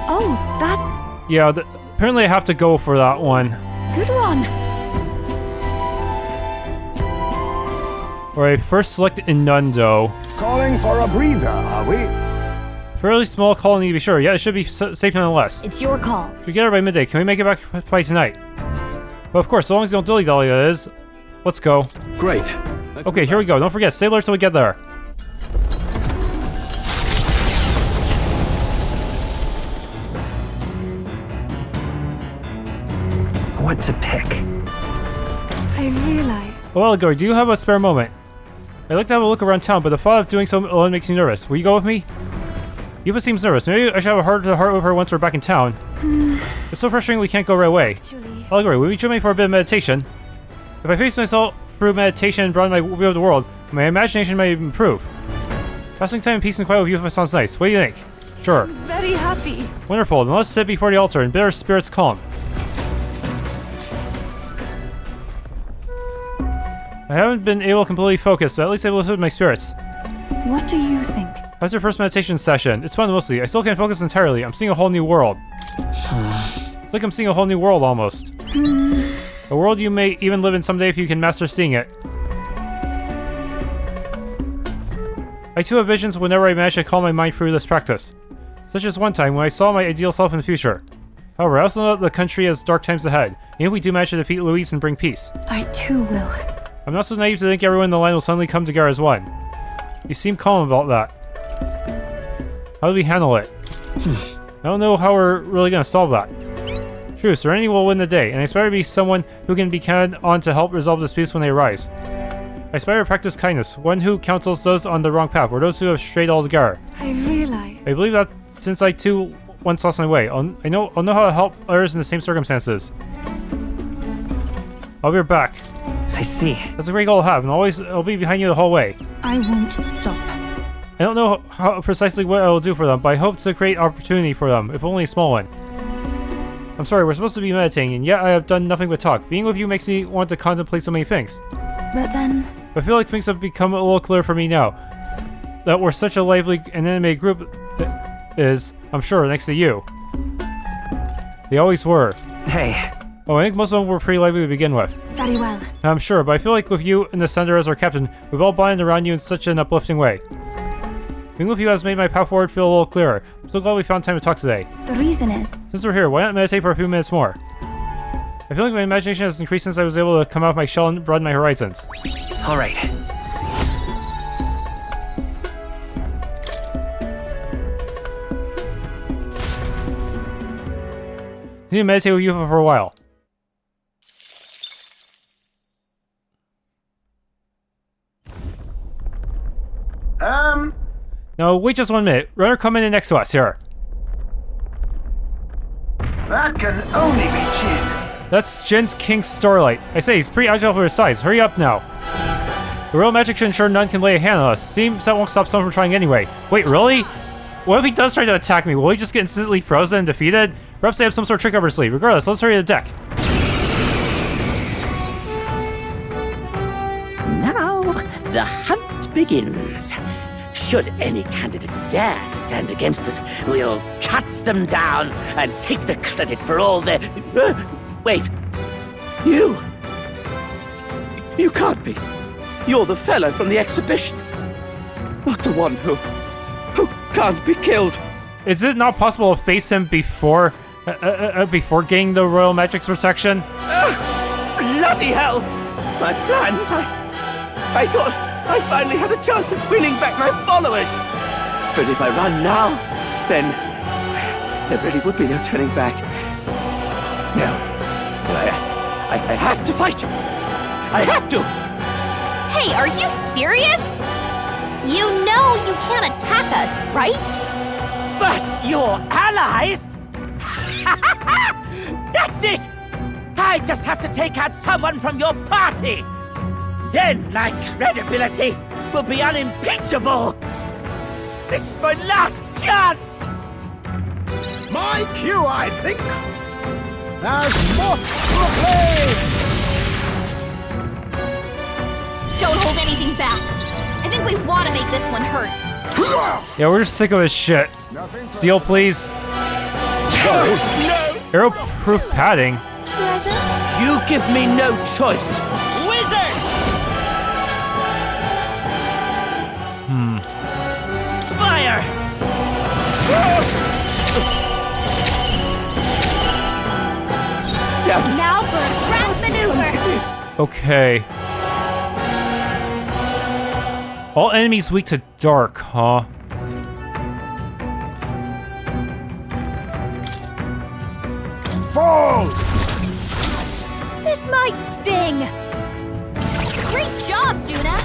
Oh, that's... Yeah, apparently I have to go for that one. Good one. Alright, first select Inundo. Calling for a breather, are we? Fairly small colony to be sure. Yeah, it should be safe nonetheless. It's your call. If we get her by midday, can we make it back by tonight? Well, of course, so long as you don't dilly-dally, that is. Let's go. Great. Okay, here we go. Don't forget, stay alert till we get there. What to pick? I realize. Well, Allegory, do you have a spare moment? I'd like to have a look around town, but the thought of doing so alone makes me nervous. Will you go with me? Eupha seems nervous. Maybe I should have a heart-to-heart with her once we're back in town. It's so frustrating we can't go right away. Allegory, will you join me for a bit of meditation? If I face myself through meditation and broaden my view of the world, my imagination may improve. Passing time in peace and quiet with Eupha sounds nice. What do you think? Sure. I'm very happy. Wonderful. Then let's sit before the altar and bid our spirits calm. I haven't been able to completely focus, but at least I've lifted my spirits. What do you think? How's your first meditation session? It's fun mostly. I still can't focus entirely. I'm seeing a whole new world. It's like I'm seeing a whole new world almost. A world you may even live in someday if you can master seeing it. I too have visions whenever I manage to calm my mind through this practice. Such as one time when I saw my ideal self in the future. However, I also know that the country has dark times ahead, even if we do manage to defeat Louis and bring peace. I too will. I'm not so naive to think everyone in the line will suddenly come together as one. You seem calm about that. How do we handle it? I don't know how we're really gonna solve that. True, Serenity will win the day, and I aspire to be someone who can be counted on to help resolve disputes when they arise. I aspire to practice kindness, one who counsels those on the wrong path, or those who have strayed altogether. I realize. I believe that since I too once lost my way, I'll know how to help others in the same circumstances. I'll be back. I see. That's a great goal to have, and I'll be behind you the whole way. I won't stop. I don't know how precisely what I will do for them, but I hope to create opportunity for them, if only a small one. I'm sorry, we're supposed to be meditating, and yet I have done nothing but talk. Being with you makes me want to contemplate so many things. But then... I feel like things have become a little clearer for me now. That we're such a lively and animated group is, I'm sure, next to you. They always were. Hey. Oh, I think most of them were pretty lively to begin with. Very well. I'm sure, but I feel like with you in the center as our captain, we've all bonded around you in such an uplifting way. Being with you has made my path forward feel a little clearer. I'm so glad we found time to talk today. The reason is... Since we're here, why not meditate for a few minutes more? I feel like my imagination has increased since I was able to come out of my shell and broaden my horizons. All right. I need to meditate with Eupha for a while. No, wait just 1 minute. Runner, come in next to us, here. That can only be JIN. That's JIN's King Starlight. I say, he's pretty agile for his size. Hurry up now. The royal magic should ensure none can lay a hand on us. Seems that won't stop someone from trying anyway. Wait, really? What if he does try to attack me? Will he just get instantly frozen and defeated? Perhaps they have some sort of trick up her sleeve. Regardless, let's hurry to the deck. Now, the hunt begins. Should any candidates dare to stand against us, we'll cut them down and take the credit for all their... wait. You! You can't be. You're the fellow from the exhibition. Not the one who can't be killed. Is it not possible to face him before getting the royal magic's protection? Bloody hell! My plans, I thought I finally had a chance of winning back my followers. But if I run now, then there really would be no turning back. No, I have to fight. I have to. Hey, are you serious? You know you can't attack us, right? But your allies? That's it! I just have to take out someone from your party. Then my credibility will be unimpeachable. This is my last chance. My cue, I think. There's more proclaim. Don't hold anything back. I think we want to make this one hurt. Yeah, we're just sick of this shit. Steel, please. No. Arrow-proof padding. Treasure? You give me no choice. Wizard! Fire! Now for a grand maneuver. Okay. All enemies weak to dark, huh? Fall! This might sting. Great job, Junah.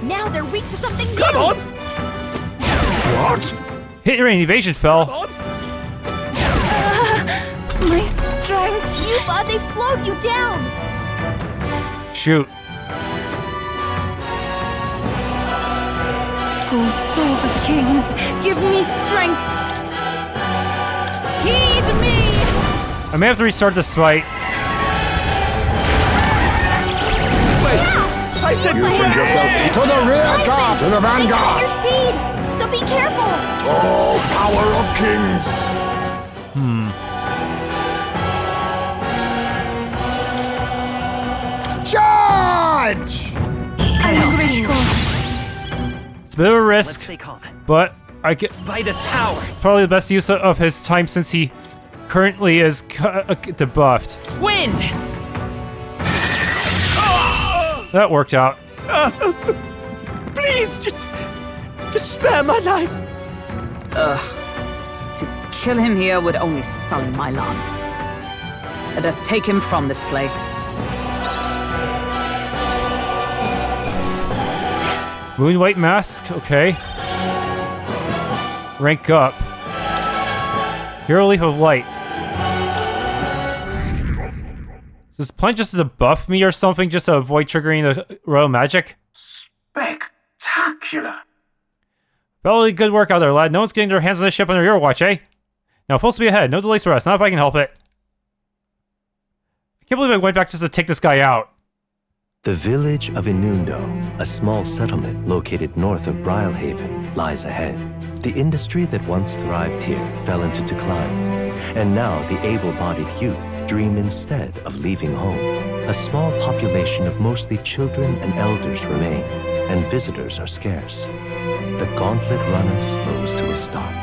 Now they're weak to something new. Come on! What? Hit your evasion fell. My strength. Eupha, they've slowed you down. Shoot. Oh, souls of kings, give me strength. Heed me. I may have to restart this fight. Wait, I said You think yourself to the rear guard, to the vanguard. Your speed. So but be careful! Oh, power of kings! Charge! I'm grateful. It's a bit of a risk, Stay calm. but I get By this power. probably the best use of his time since he currently is debuffed. Wind! That worked out. Please, just spare my life. To kill him here would only sully my lance. Let us take him from this place. Moon White Mask, okay. Rank up. Hero Leaf of Light. Is this plant just to buff me or something, just to avoid triggering the royal magic? Spectacular. Probably good work out there, lad. No one's getting their hands on this ship under your watch, eh? Now, full speed ahead. No delays for us. Not if I can help it. I can't believe I went back just to take this guy out. The village of Inundo, a small settlement located north of Brylehaven, lies ahead. The industry that once thrived here fell into decline, and now the able-bodied youth dream instead of leaving home. A small population of mostly children and elders remain, and visitors are scarce. The Gauntlet Runner slows to a stop.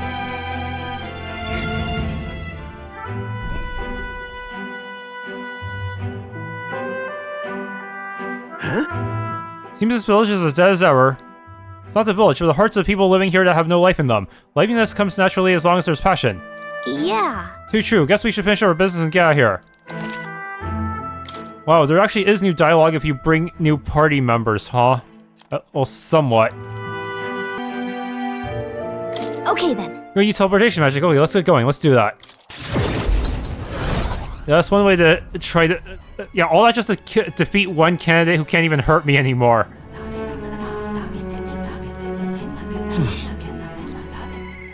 Seems this village is as dead as ever. It's not the village, but the hearts of people living here that have no life in them. Liveliness comes naturally as long as there's passion. Yeah. Too true. Guess we should finish our business and get out of here. Wow, there actually is new dialogue if you bring new party members, huh? Well, somewhat. Okay then. We're gonna use teleportation magic. Okay, let's get going. Let's do that. Yeah, that's one way to try to... yeah, all that just to defeat one candidate who can't even hurt me anymore.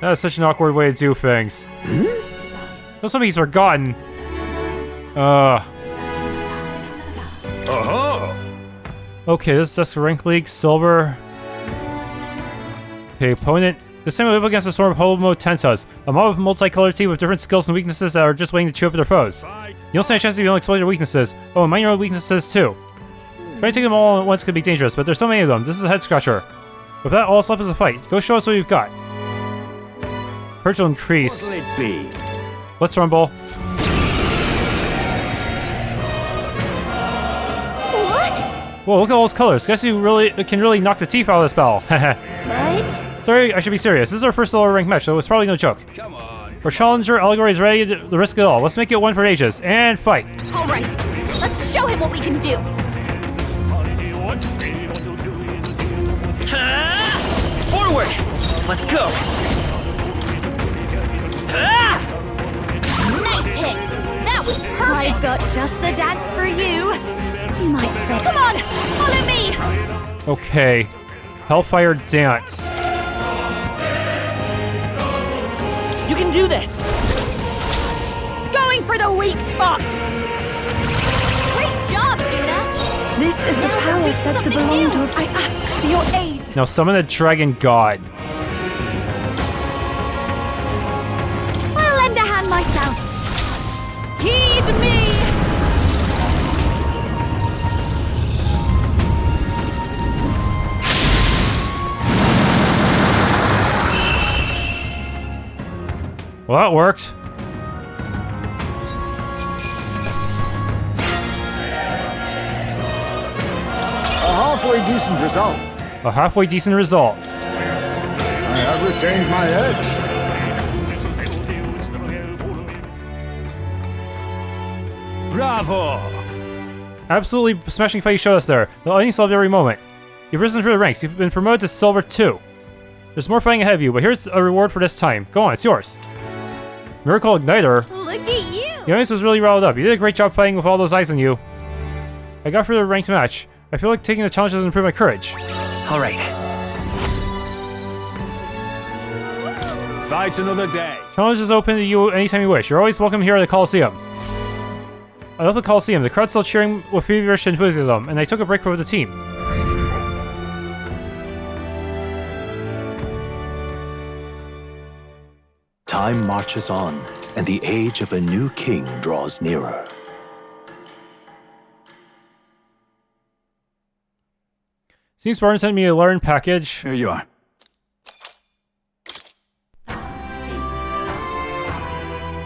That's such an awkward way to do things. That's something he's forgotten. Okay, this is just Rank League, Silver. Okay, opponent. This time we're up against a swarm of Homo Tentas, a mob of multicolored team with different skills and weaknesses that are just waiting to chew up their foes. You don't stand a chance if you don't exploit your weaknesses. Oh, and mind your own weaknesses too. Trying to take them all at once could be dangerous, but there's so many of them. This is a head scratcher. With that, all left is a fight. Go show us what you've got. Purge will increase. What'll it be? Let's rumble. What? Whoa, look at all those colors. Guess you can really knock the teeth out of this battle. What? Sorry, I should be serious. This is our first lower ranked match, so it's probably no joke. Come on. Our challenger, Allegory, is ready to risk it all. Let's make it one for ages. And fight. All right. Let's show him what we can do. Forward! Let's go! Nice hit. That was perfect. I've got just the dance for you. You might say. Come on, follow me. Okay. Hellfire Dance. You can do this! Going for the weak spot. Great job, Junah. This is the Now power we're said to something belong new. to. I ask for your aid. Now summon a Dragon God. I'll lend a hand myself. Heed me. Well, that worked. A halfway decent result. A halfway decent result. I have retained my edge. Bravo! Absolutely smashing fight you showed us there. The lightning celeb every moment. You've risen through the ranks. You've been promoted to Silver 2. There's more fighting ahead of you, but here's a reward for this time. Go on, it's yours. Miracle Igniter. Look at you. The audience was really riled up. You did a great job fighting with all those eyes on you. I got through the ranked match. I feel like taking the challenge doesn't improve my courage. All right. Fight another day. Challenge is open to you anytime you wish. You're always welcome here at the Coliseum. I love the Coliseum. The crowd's still cheering with feverish enthusiasm, and I took a break from the team. Time marches on, and the age of a new king draws nearer. Seems Spartan sent me a learn package. Here you are.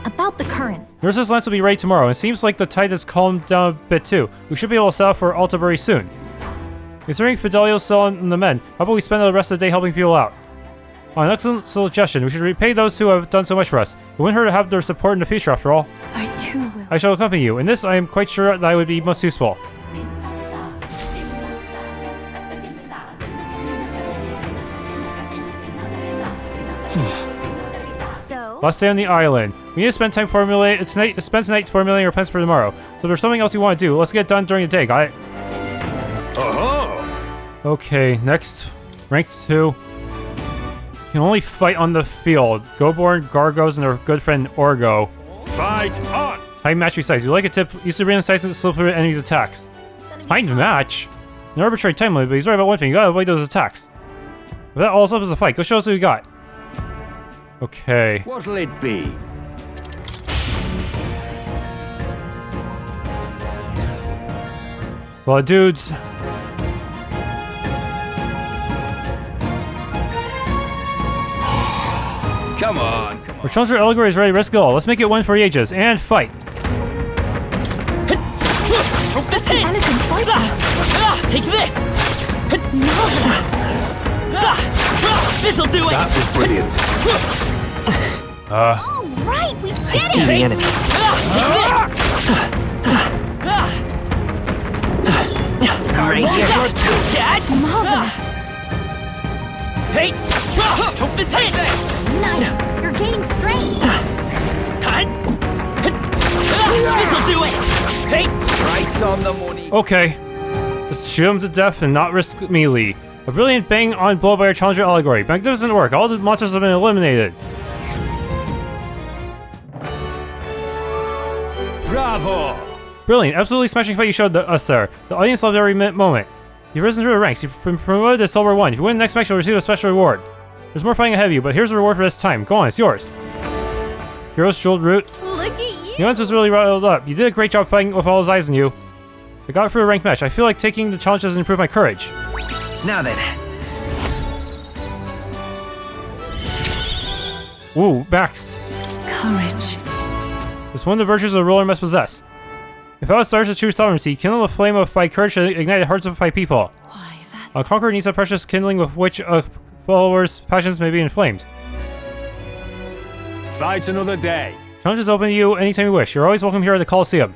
About the currents. Nurse's Lance will be ready tomorrow. It seems like the tide has calmed down a bit too. We should be able to set out for Altabury soon. Considering Fidelios still on the men, how about we spend the rest of the day helping people out? Oh, an excellent suggestion. We should repay those who have done so much for us. It wouldn't hurt to have their support in the future, after all. I too will. I shall accompany you. In this, I am quite sure that I would be most useful. So? Last day on the island. We need to spend time formulating our plans for tomorrow. So if there's something else you want to do, let's get it done during the day, got it? Okay, next. Rank 2. Can only fight on the field. Goborn, Gargos, and their good friend Orgo. Fight on! Time match resize. If you like a tip, use the size and slip through enemies' attacks. Time match? An arbitrary time limit, but he's right about one thing. You gotta avoid those attacks. If that all up as a fight, go show us what you got. Okay. What'll it be? It's a lot of dudes. Come on, come on. Our Chancellor Eloquence is ready to risk it all. Let's make it one for the ages. And fight. This hit! Take this! This'll do it! That was brilliant. All right, we did See it! the enemy. I'm right here. Marvelous. Hey! Hope this hits! Nice. You're gaining strength. This'll do it! Hey! Price on the money. Okay. Just shoot him to death and not risk melee. A brilliant bang on blow by our Challenger Allegory. Magnificent work. All the monsters have been eliminated. Bravo! Brilliant. Absolutely smashing fight you showed us there. The audience loved every moment. You've risen through the ranks. You've been promoted to Silver 1. If you win the next match, you'll receive a special reward. There's more fighting ahead of you, but here's the reward for this time. Go on, it's yours. Hero's Jeweled Root. Look at you. Nuance was really riled up. You did a great job fighting with all his eyes on you. I got it for a ranked match. I feel like taking the challenge has improved my courage. Now then. Ooh, maxed. Courage. It's one of the virtues a ruler must possess. If I was stars to true sovereignty, kindle the flame of my courage to ignite the hearts of my people. Why, that's... A conqueror needs a precious kindling with which a follower's passions may be inflamed. Fight another day. Challenge is open to you anytime you wish. You're always welcome here at the Coliseum.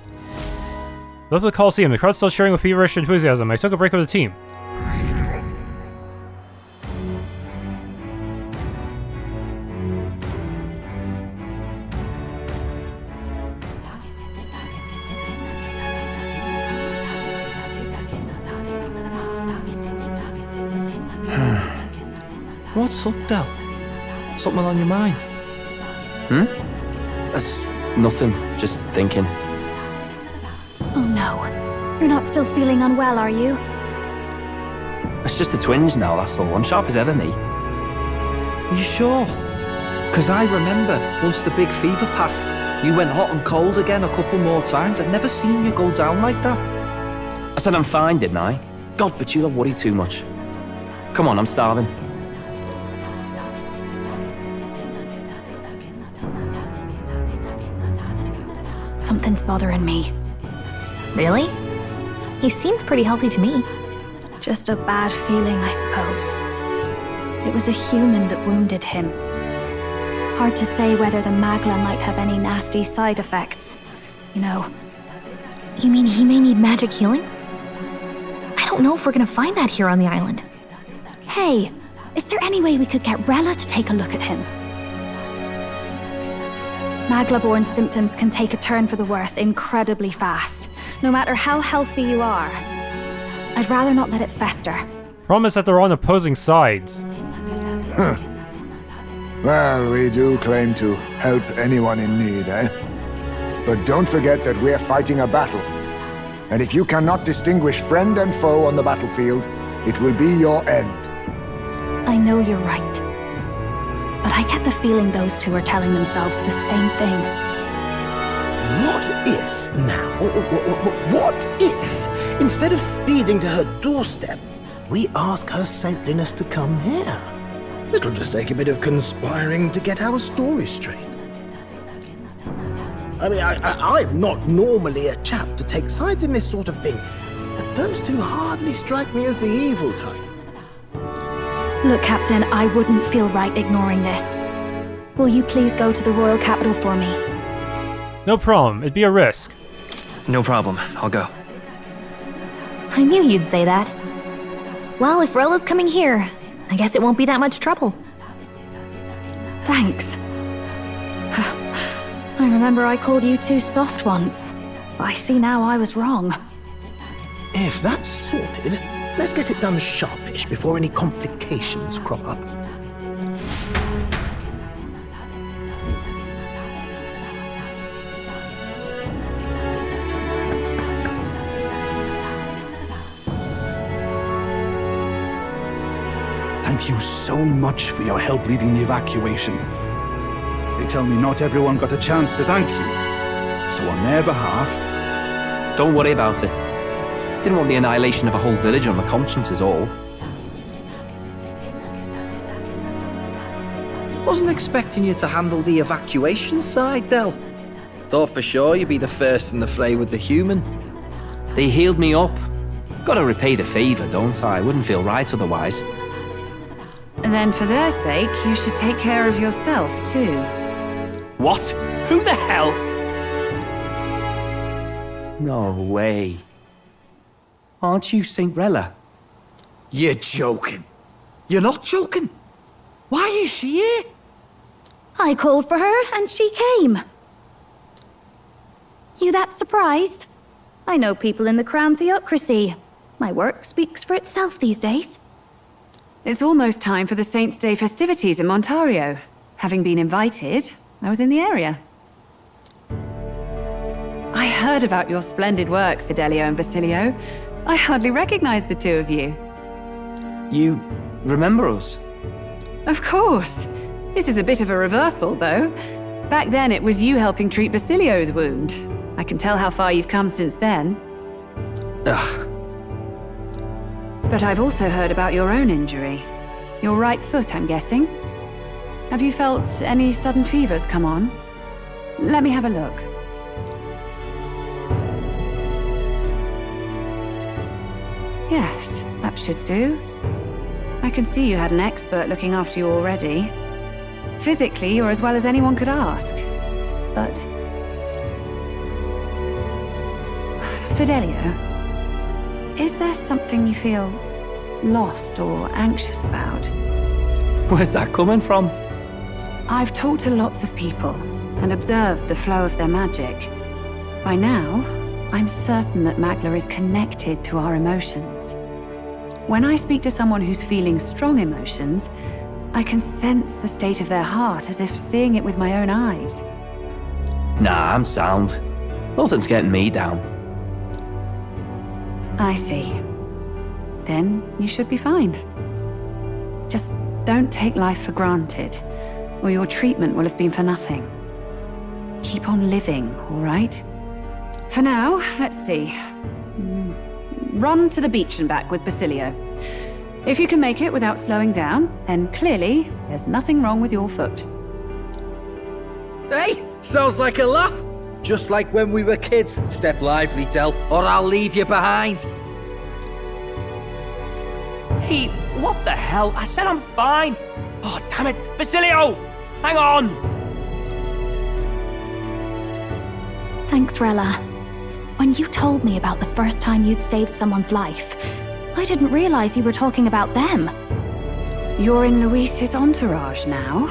Left the Coliseum. The crowd's still cheering with feverish enthusiasm. I took a break with the team. What's up, Del? Something on your mind? That's nothing. Just thinking. Oh no. You're not still feeling unwell, are you? It's just a twinge now, that's all. I'm sharp as ever, me. Are you sure? Because I remember once the big fever passed, you went hot and cold again a couple more times. I've never seen you go down like that. I said I'm fine, didn't I? God, but you don't worry too much. Come on, I'm starving. Something's bothering me. Really? He seemed pretty healthy to me. Just a bad feeling, I suppose. It was a human that wounded him. Hard to say whether the Magla might have any nasty side effects. You know. You mean he may need magic healing? I don't know if we're gonna find that here on the island. Hey, is there any way we could get Rella to take a look at him? Magla-born symptoms can take a turn for the worse incredibly fast, no matter how healthy you are. I'd rather not let it fester. Promise that they're on opposing sides. Huh. Well, we do claim to help anyone in need, eh? But don't forget that we're fighting a battle. And if you cannot distinguish friend and foe on the battlefield, it will be your end. I know you're right. but I get the feeling those two are telling themselves the same thing. What if, now, what if, instead of speeding to her doorstep, we ask her saintliness to come here? It'll just take a bit of conspiring to get our story straight. I mean, I'm not normally a chap to take sides in this sort of thing, but those two hardly strike me as the evil type. Look, Captain, I wouldn't feel right ignoring this. Will you please go to the royal capital for me? No problem, it'd be a risk. No problem, I'll go. I knew you'd say that. Well, if Rella's coming here, I guess it won't be that much trouble. Thanks. I remember I called you too soft once. I see now I was wrong. If that's sorted, let's get it done sharpish before any complications crop up. Thank you so much for your help leading the evacuation. They tell me not everyone got a chance to thank you. So on their behalf... Don't worry about it. Didn't want the annihilation of a whole village on my conscience is all. Wasn't expecting you to handle the evacuation side, Del. Thought for sure you'd be the first in the fray with the human. They healed me up. Gotta repay the favor, don't I? Wouldn't feel right otherwise. And then for their sake, you should take care of yourself, too. What? Who the hell? No way. Aren't you St. Rella? You're joking. You're not joking. Why is she here? I called for her and she came. You that surprised? I know people in the crown theocracy. My work speaks for itself these days. It's almost time for the Saints' Day festivities in Montario. Having been invited, I was in the area. I heard about your splendid work, Fidelio and Basilio. I hardly recognize the two of you. You remember us? Of course. This is a bit of a reversal, though. Back then, it was you helping treat Basilio's wound. I can tell how far you've come since then. Ugh. But I've also heard about your own injury. Your right foot, I'm guessing. Have you felt any sudden fevers come on? Let me have a look. Yes, that should do. I can see you had an expert looking after you already. Physically, you're as well as anyone could ask. But... Fidelio, is there something you feel lost or anxious about? Where's that coming from? I've talked to lots of people and observed the flow of their magic. By now, I'm certain that Magla is connected to our emotions. When I speak to someone who's feeling strong emotions, I can sense the state of their heart as if seeing it with my own eyes. Nah, I'm sound. Nothing's getting me down. I see. Then you should be fine. Just don't take life for granted, or your treatment will have been for nothing. Keep on living, all right? For now, let's see. Run to the beach and back with Basilio. If you can make it without slowing down, then clearly there's nothing wrong with your foot. Hey, sounds like a laugh. Just like when we were kids. Step lively, Del, or I'll leave you behind. Hey, what the hell? I said I'm fine. Oh, damn it. Basilio! Hang on! Thanks, Rella. When you told me about the first time you'd saved someone's life, I didn't realize you were talking about them. You're in Luis's entourage now.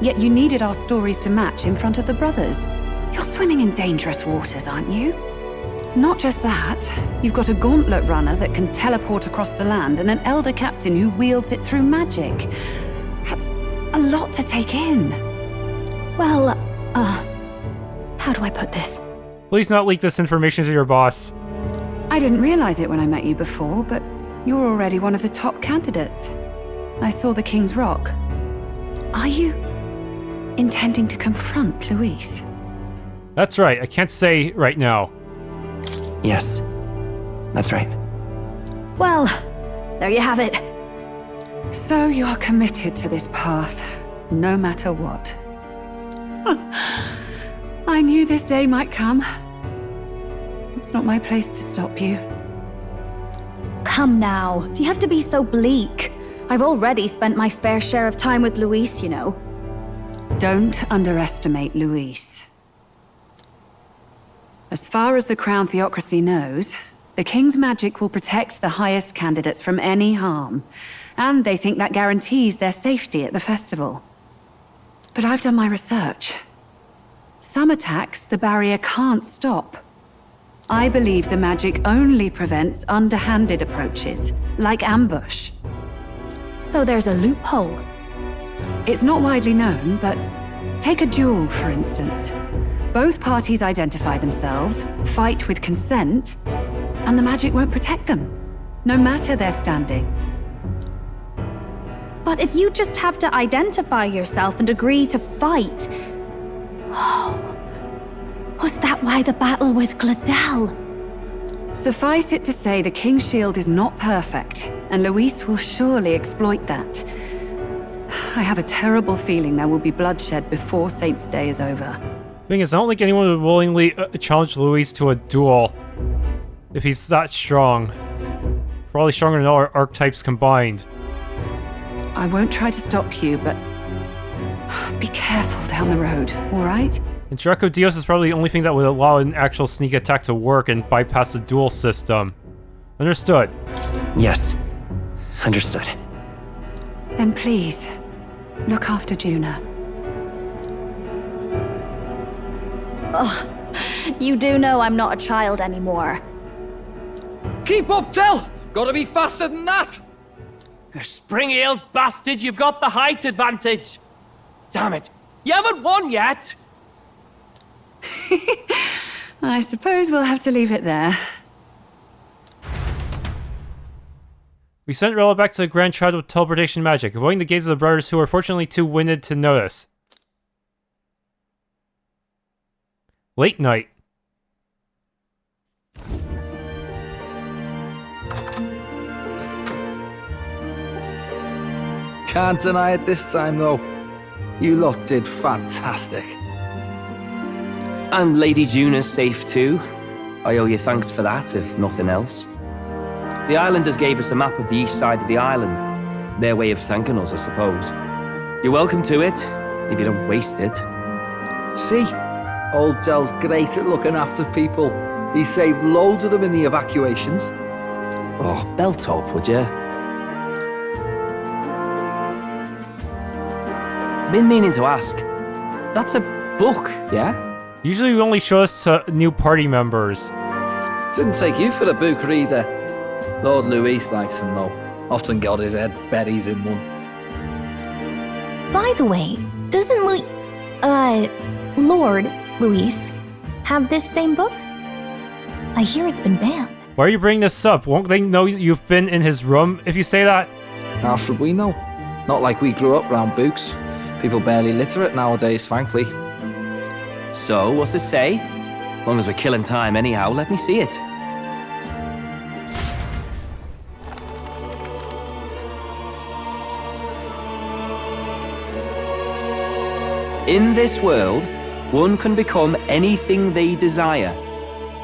Yet you needed our stories to match in front of the brothers. You're swimming in dangerous waters, aren't you? Not just that, you've got a Gauntlet Runner that can teleport across the land and an Elder Captain who wields it through magic. That's a lot to take in. Well, how do I put this? Please not leak this information to your boss. I didn't realize it when I met you before, but you're already one of the top candidates. I saw the King's Rock. Are you intending to confront Louis? That's right, I can't say right now. Yes, that's right. Well, there you have it. So you're committed to this path, no matter what. I knew this day might come. It's not my place to stop you. Come now, do you have to be so bleak? I've already spent my fair share of time with Louis, you know. Don't underestimate Louis. As far as the Crown Theocracy knows, the King's magic will protect the highest candidates from any harm, and they think that guarantees their safety at the festival. But I've done my research. Some attacks the barrier can't stop. I believe the magic only prevents underhanded approaches, like ambush. So there's a loophole. It's not widely known, but take a duel, for instance. Both parties identify themselves, fight with consent, and the magic won't protect them, no matter their standing. But if you just have to identify yourself and agree to fight... Was that why the battle with Gladel? Suffice it to say, the King's shield is not perfect, and Louis will surely exploit that. I have a terrible feeling there will be bloodshed before Saint's Day is over. Thing is, I don't think anyone would willingly challenge Louis to a duel if he's that strong. Probably stronger than all our archetypes combined. I won't try to stop you, but be careful down the road, alright? And Draco Dios is probably the only thing that would allow an actual sneak attack to work and bypass the duel system. Understood. Yes, understood. Then please, look after Junah. Ugh, you do know I'm not a child anymore. Keep up, Del! Gotta be faster than that! You spring-heeled bastard, you've got the height advantage! Damn it, you haven't won yet! I suppose we'll have to leave it there. We sent Rella back to the Grand Triad with teleportation magic, avoiding the gaze of the brothers who were fortunately too winded to notice. Late night. Can't deny it this time, though. You lot did fantastic. And Lady Junah's safe too. I owe you thanks for that, if nothing else. The islanders gave us a map of the east side of the island. Their way of thanking us, I suppose. You're welcome to it, if you don't waste it. See? Old Del's great at looking after people. He saved loads of them in the evacuations. Oh, belt up, would you? Been meaning to ask. That's a book, yeah? Usually we only show us to new party members. Didn't take you for a book reader. Lord Louis likes them though. Often got his head buried in one. By the way, doesn't Lord Louis have this same book? I hear it's been banned. Why are you bringing this up? Won't they know you've been in his room if you say that? How should we know? Not like we grew up round books. People barely literate nowadays, frankly. So, what's it say? As long as we're killing time anyhow, let me see it. In this world, one can become anything they desire.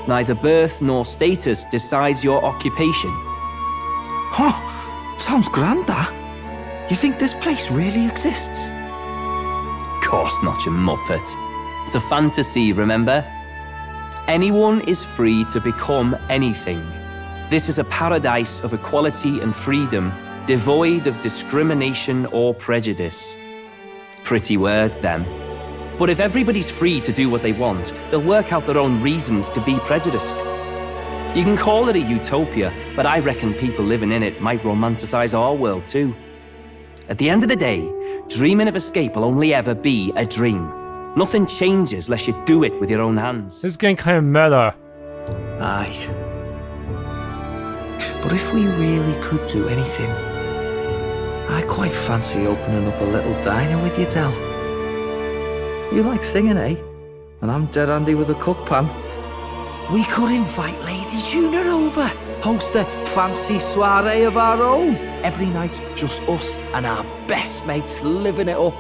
Neither birth nor status decides your occupation. Huh, sounds grand, that. You think this place really exists? Of course not, you muppet. It's a fantasy, remember? Anyone is free to become anything. This is a paradise of equality and freedom, devoid of discrimination or prejudice. Pretty words, them. But if everybody's free to do what they want, they'll work out their own reasons to be prejudiced. You can call it a utopia, but I reckon people living in it might romanticize our world too. At the end of the day, dreaming of escape will only ever be a dream. Nothing changes unless you do it with your own hands. This is getting kind of meta. Aye. But if we really could do anything, I quite fancy opening up a little diner with you, Del. You like singing, eh? And I'm dead handy with a cook pan. We could invite Lady Junah over, host a fancy soiree of our own. Every night, just us and our best mates living it up.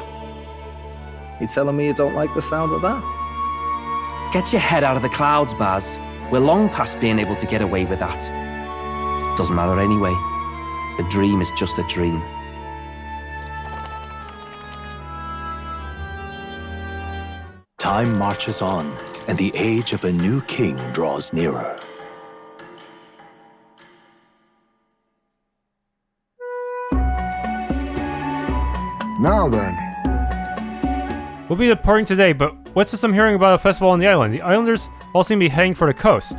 You telling me you don't like the sound of that? Get your head out of the clouds, Baz. We're long past being able to get away with that. Doesn't matter anyway. A dream is just a dream. Time marches on, and the age of a new king draws nearer. Now then. We'll be departing today, but what's this I'm hearing about a festival on the island? The islanders all seem to be heading for the coast.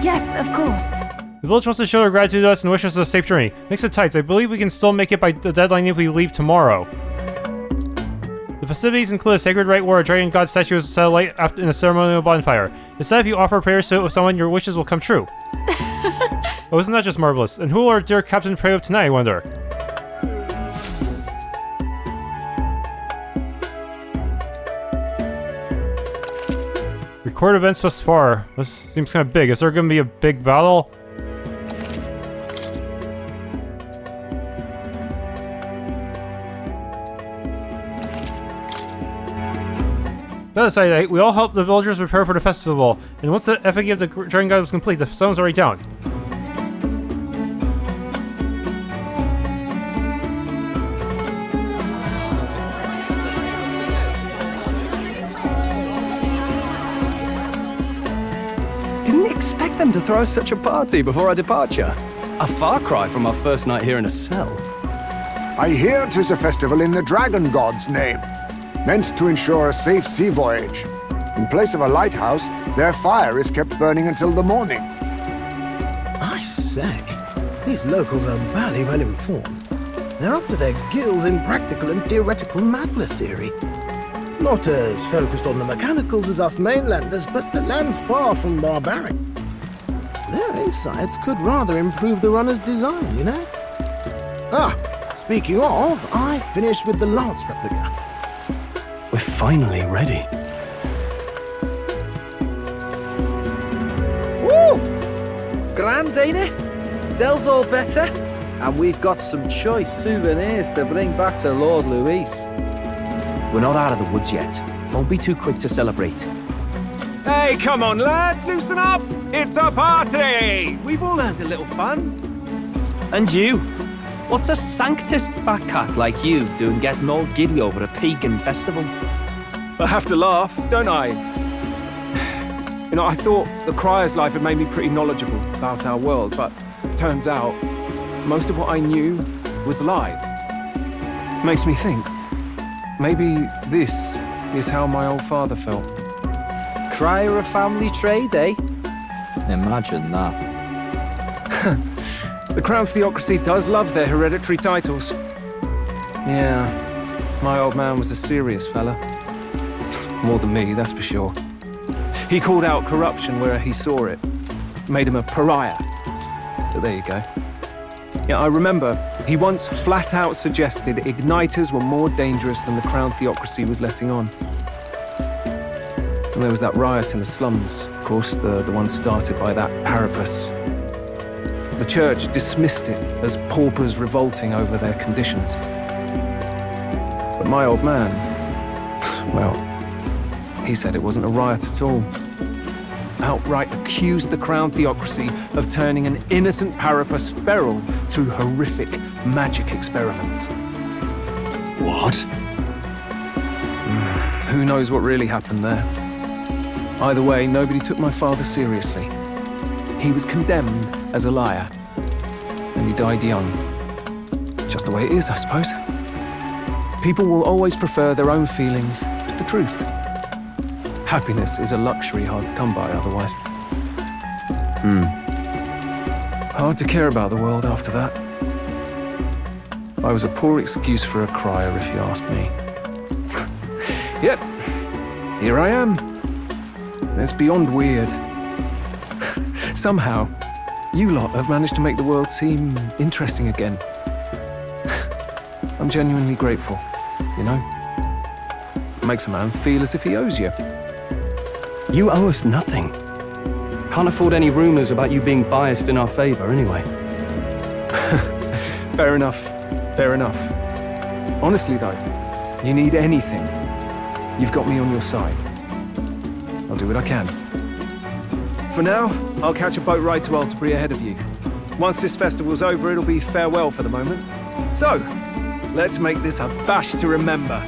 Yes, of course. The village wants to show their gratitude to us and wish us a safe journey. Mix it tight. I believe we can still make it by the deadline if we leave tomorrow. The festivities include a sacred rite where a dragon god statue is set alight in a ceremonial bonfire. It said if you offer prayers to someone, your wishes will come true. Oh, isn't that just marvelous? And who will our dear captain pray with tonight, I wonder? Record events thus far. This seems kind of big. Is there going to be a big battle? That aside, we all helped the villagers prepare for the festival, and once the effigy of the dragon god was complete, the sun was already down. Didn't expect them to throw such a party before our departure. A far cry from our first night here in a cell. I hear 'tis a festival in the dragon god's name, meant to ensure a safe sea voyage. In place of a lighthouse, their fire is kept burning until the morning. I say, these locals are barely well informed. They're up to their gills in practical and theoretical magma theory. Not as focused on the mechanicals as us mainlanders, but the land's far from barbaric. Their insights could rather improve the runner's design, you know? Ah, speaking of, I finished with the lance replica. We're finally ready. Woo! Grand, ain't it? Del's all better, and we've got some choice souvenirs to bring back to Lord Louis. We're not out of the woods yet. Don't be too quick to celebrate. Hey, come on, lads, loosen up! It's a party! We've all earned a little fun. And you? What's a sanctist fat cat like you doing getting all giddy over a pagan festival? I have to laugh, don't I? You know, I thought the Crier's life had made me pretty knowledgeable about our world, but it turns out most of what I knew was lies. Makes me think, maybe this is how my old father felt. Crier a family trade, eh? Imagine that. The Crown Theocracy does love their hereditary titles. Yeah, my old man was a serious fella. More than me, that's for sure. He called out corruption where he saw it. Made him a pariah. But there you go. Yeah, I remember he once flat out suggested igniters were more dangerous than the Crown Theocracy was letting on. And there was that riot in the slums, of course, the one started by that Parapus. The church dismissed it as paupers revolting over their conditions. But my old man, well, he said it wasn't a riot at all. Outright accused the Crown Theocracy of turning an innocent Parapus feral through horrific magic experiments. What? Who knows what really happened there? Either way, nobody took my father seriously. He was condemned as a liar, and he died young. Just the way it is, I suppose. People will always prefer their own feelings to the truth. Happiness is a luxury hard to come by otherwise. Hard to care about the world after that. I was a poor excuse for a crier, if you ask me. Yet, here I am. It's beyond weird. Somehow, you lot have managed to make the world seem interesting again. I'm genuinely grateful, you know? Makes a man feel as if he owes you. You owe us nothing. Can't afford any rumors about you being biased in our favor anyway. Fair enough. Fair enough. Honestly, though, you need anything, you've got me on your side. I'll do what I can. For now, I'll catch a boat ride to Altabri ahead of you. Once this festival's over, it'll be farewell for the moment. So, let's make this a bash to remember.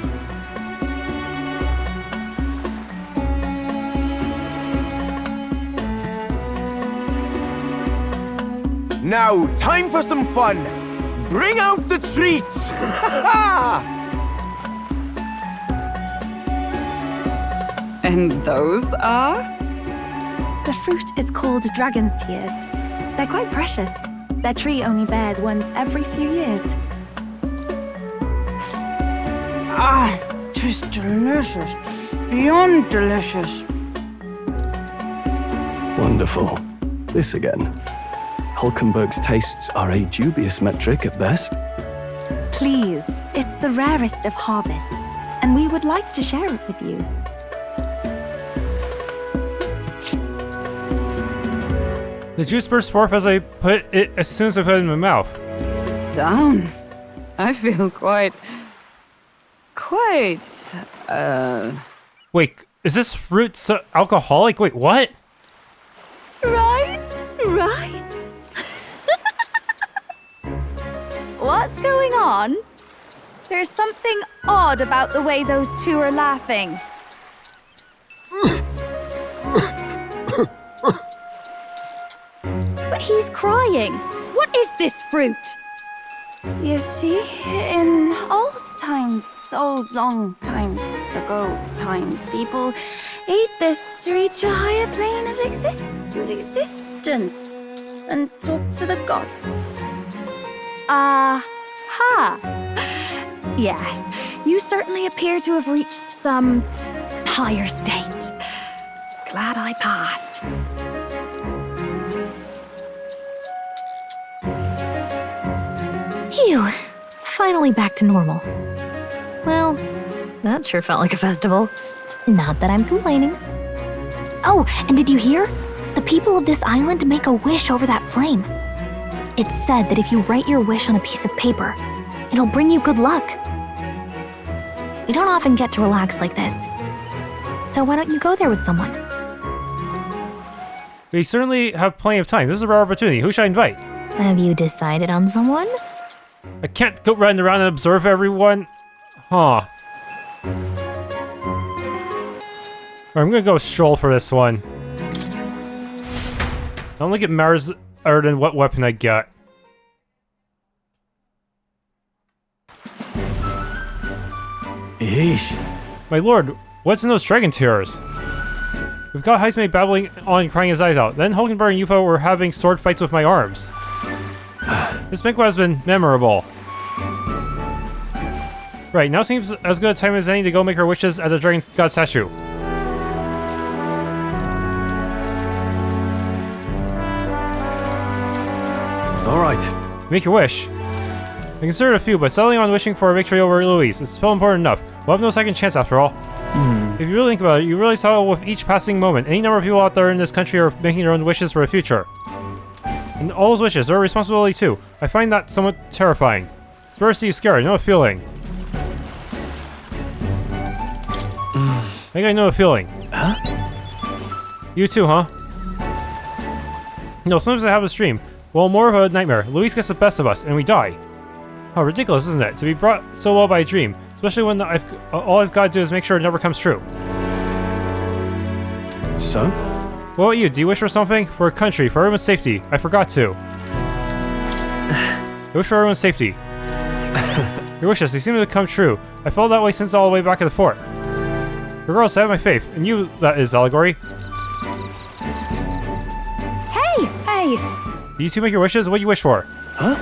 Now, time for some fun! Bring out the treats! And those are? The fruit is called dragon's tears. They're quite precious. Their tree only bears once every few years. Ah, just delicious. Beyond delicious. Wonderful. This again. Hulkenberg's tastes are a dubious metric at best. Please, it's the rarest of harvests, and we would like to share it with you. The juice burst forth as I put it as soon as I put it in my mouth. Sounds. I feel quite. Wait, is this fruit alcoholic? Wait, what? Right. What's going on? There's something odd about the way those two are laughing. But he's crying. What is this fruit? You see, in old times, long times ago, people ate this to reach a higher plane of existence and talk to the gods. Yes, you certainly appear to have reached some higher state. Glad I passed. Phew, finally back to normal. Well, that sure felt like a festival. Not that I'm complaining. Oh, and did you hear? The people of this island make a wish over that flame. It's said that if you write your wish on a piece of paper, it'll bring you good luck. We don't often get to relax like this. So why don't you go there with someone? We certainly have plenty of time. This is a rare opportunity. Who should I invite? Have you decided on someone? I can't go running around and observe everyone. Huh. I'm gonna go stroll for this one. I don't think it matters other than what weapon I get. Yeesh. My lord, what's in those dragon tears? We've got Heismay babbling on and crying his eyes out. Then Hulkenberg and Eupha were having sword fights with my arms. This banquet has been memorable. Right, now seems as good a time as any to go make our wishes at the Dragon God statue. Alright. Make your wish. I considered a few, but settling on wishing for a victory over Louis is still important enough. We'll have no second chance after all. If you really think about it, you really saw with each passing moment. Any number of people out there in this country are making their own wishes for the future. And all those wishes are a responsibility too. I find that somewhat terrifying. First, you scared, I know a feeling. I think I know a feeling. Huh? You too, huh? No, sometimes I have a dream. Well, more of a nightmare. Louis gets the best of us, and we die. How ridiculous, isn't it? To be brought so low by a dream. Especially when all I've got to do is make sure it never comes true. So? What about you? Do you wish for something? For a country, for everyone's safety. I forgot to. I wish for everyone's safety. Your wishes, they seem to come true. I felt that way since all the way back at the fort. Regardless, I have my faith. And you, that is, Allegory. Hey! Do you two make your wishes? What do you wish for? Huh?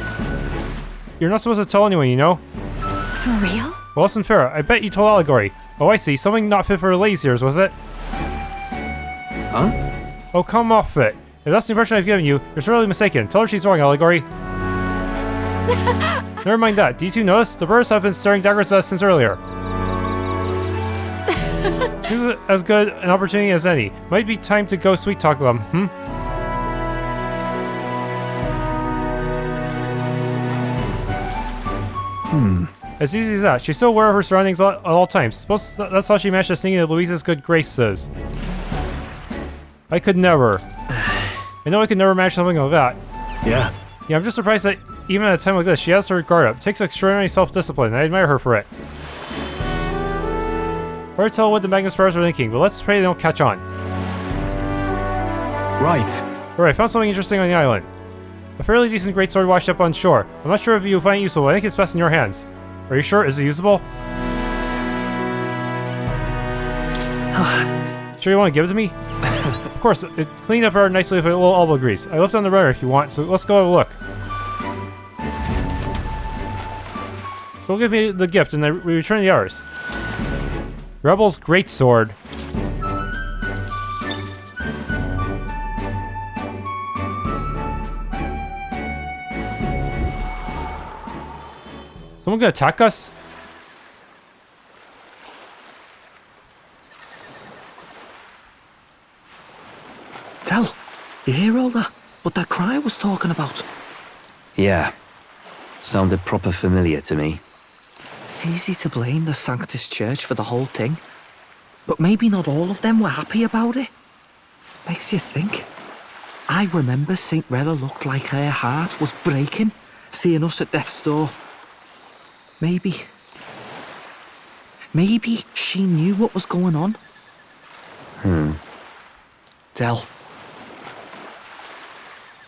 You're not supposed to tell anyone, you know? For real? Well, that's unfair. I bet you told Allegory. Oh, I see. Something not fit for the ladies' ears, was it? Huh? Oh, come off it. If that's the impression I've given you, you're sorely mistaken. Tell her she's wrong, Allegory. Never mind that. Do you two notice? The birds have been staring daggers at us since earlier. This is as good an opportunity as any. Might be time to go sweet talk them, As easy as that. She's so aware of her surroundings at all times. Suppose that's how she managed to sing into Louise's good graces. I could never. I know I could never manage something like that. Yeah. Yeah, I'm just surprised that even at a time like this, she has her guard up. Takes extraordinary self-discipline, and I admire her for it. Hard to tell what the Magnus Spires are thinking, but let's pray they don't catch on. Right. Alright, I found something interesting on the island. A fairly decent greatsword washed up on shore. I'm not sure if you'll find it useful, but I think it's best in your hands. Are you sure? Is it usable? Sure you want to give it to me? Of course, it cleaned up very nicely with a little elbow grease. I left on the runner if you want, so let's go have a look. She'll give me the gift and we return the ours. Rebel's greatsword. Someone gonna attack us? Tell, you hear all that? What that cry was talking about? Yeah. Sounded proper familiar to me. It's easy to blame the Sanctus Church for the whole thing. But maybe not all of them were happy about it. Makes you think. I remember St. Rella looked like her heart was breaking, seeing us at death's door. Maybe she knew what was going on. Del,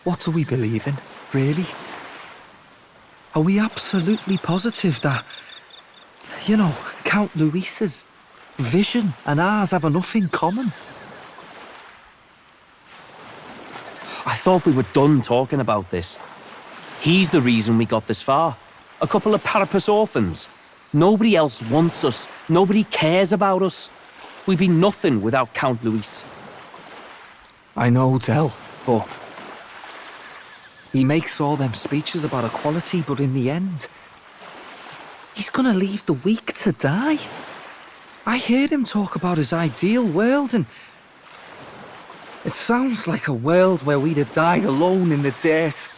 what do we believe in, really? Are we absolutely positive that, you know, Count Louis's vision and ours have enough in common? I thought we were done talking about this. He's the reason we got this far. A couple of parapus orphans. Nobody else wants us. Nobody cares about us. We'd be nothing without Count Louis. I know, Del, but he makes all them speeches about equality, but in the end, he's gonna leave the weak to die. I heard him talk about his ideal world, and it sounds like a world where we'd have died alone in the dirt.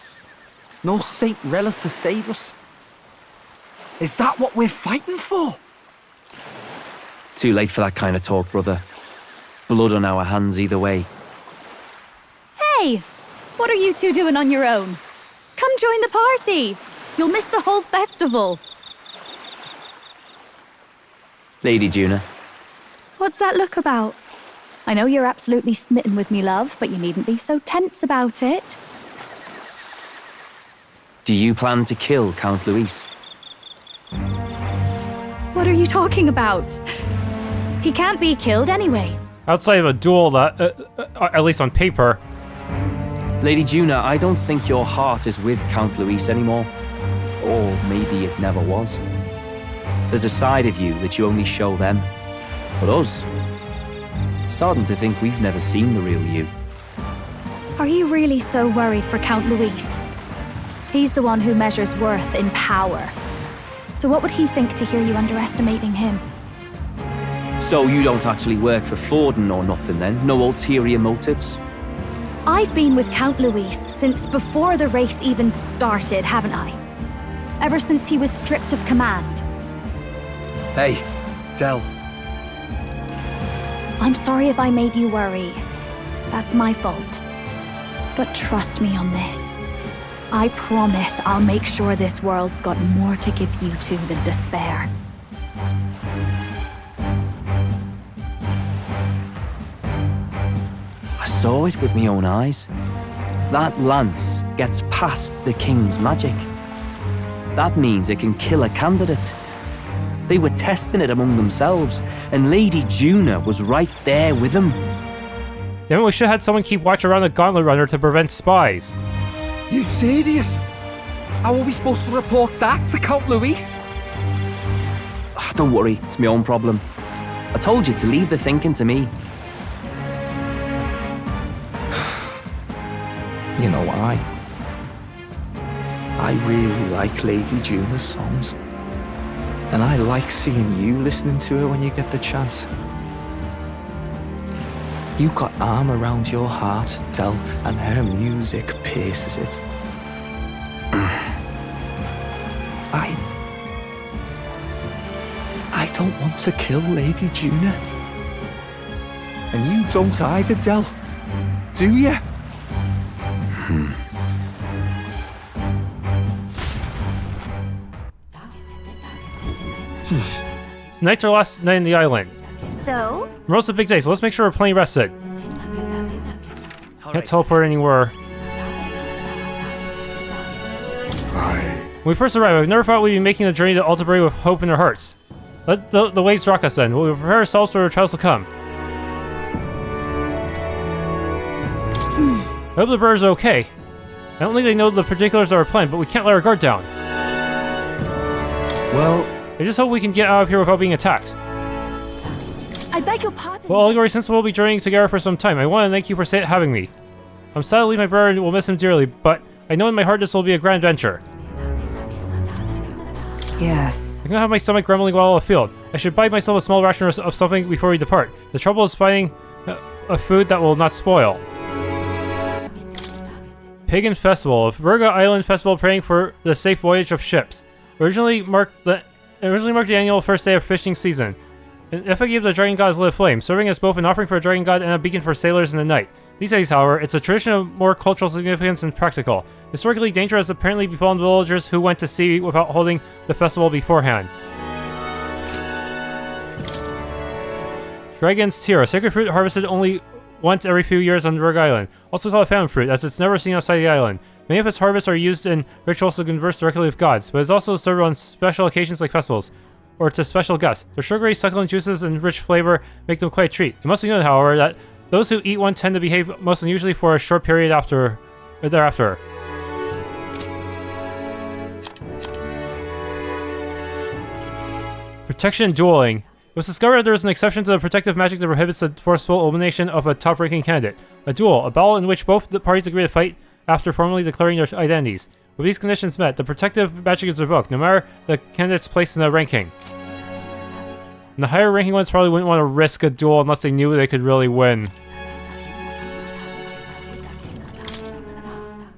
No Saint Rella to save us. Is that what we're fighting for? Too late for that kind of talk, brother. Blood on our hands either way. Hey! What are you two doing on your own? Come join the party! You'll miss the whole festival. Lady Junah. What's that look about? I know you're absolutely smitten with me, love, but you needn't be so tense about it. Do you plan to kill Count Louis? What are you talking about? He can't be killed anyway. Outside of a duel that, at least on paper. Lady Junah, I don't think your heart is with Count Louis anymore. Or maybe it never was. There's a side of you that you only show them. But us, starting to think we've never seen the real you. Are you really so worried for Count Louis? He's the one who measures worth in power. So what would he think to hear you underestimating him? So you don't actually work for Forden or nothing then? No ulterior motives? I've been with Count Louis since before the race even started, haven't I? Ever since he was stripped of command. Hey, Del. I'm sorry if I made you worry. That's my fault. But trust me on this. I promise I'll make sure this world's got more to give you two than despair. I saw it with my own eyes. That lance gets past the king's magic. That means it can kill a candidate. They were testing it among themselves, and Lady Junah was right there with them. Then we should have had someone keep watch around the Gauntlet Runner to prevent spies. You serious? How are we supposed to report that to Count Louis? Don't worry, it's my own problem. I told you to leave the thinking to me. You know why? I really like Lady Junah's songs. And I like seeing you listening to her when you get the chance. You got arm around your heart, Del, and her music pierces it. I don't want to kill Lady Junah. And you don't either, Del. Do you? Tonight's our last night in the island. So? Tomorrow's a big day, so let's make sure we're plenty rested. Can't teleport anywhere. When we first arrived, I've never thought we'd be making the journey to Altabury with hope in our hearts. Let the waves rock us then. We'll prepare ourselves for the trials to come. I hope the birds are okay. I don't think they know the particulars of our plan, but we can't let our guard down. Well, I just hope we can get out of here without being attacked. I beg your pardon. Well, Allegory, since we'll be journeying together for some time, I want to thank you for having me. I'm sad to leave my brother and will miss him dearly, but I know in my heart this will be a grand adventure. Yes. I'm gonna have my stomach grumbling while afield. I should buy myself a small ration of something before we depart. The trouble is finding a food that will not spoil. Pagan Festival, a Virga Island festival praying for the safe voyage of ships. Originally marked the annual first day of fishing season. An effigy of the dragon god's lit flame, serving as both an offering for a dragon god and a beacon for sailors in the night. These days, however, it's a tradition of more cultural significance and practical. Historically, danger has apparently befallen villagers who went to sea without holding the festival beforehand. Dragon's Tear, a sacred fruit harvested only once every few years on Virga Island. Also called famine fruit, as it's never seen outside the island. Many of its harvests are used in rituals to converse directly with gods, but it's also served on special occasions like festivals, or to special guests. Their sugary, succulent juices and rich flavor make them quite a treat. It must be noted, however, that those who eat one tend to behave most unusually for a short period thereafter. Protection Dueling. It was discovered that there is an exception to the protective magic that prohibits the forceful elimination of a top-ranking candidate. A duel, a battle in which both the parties agree to fight after formally declaring their identities. With these conditions met, the protective magic is revoked, no matter the candidate's place in the ranking. And the higher ranking ones probably wouldn't want to risk a duel unless they knew they could really win.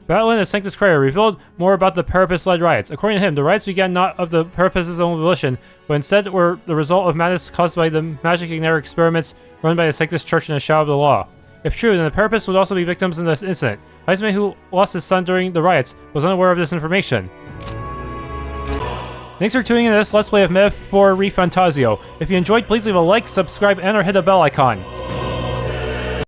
Battle in the Sanctus Crier revealed more about the Parapus-led riots. According to him, the riots began not of the Parapus' own volition, but instead were the result of madness caused by the magic igniter experiments run by the Sanctus Church in the shadow of the law. If true, then the Parapus would also be victims in this incident. Heismay, who lost his son during the riots, was unaware of this information. Thanks for tuning in to this Let's Play of Myth for ReFantazio. If you enjoyed, please leave a like, subscribe, and or hit the bell icon.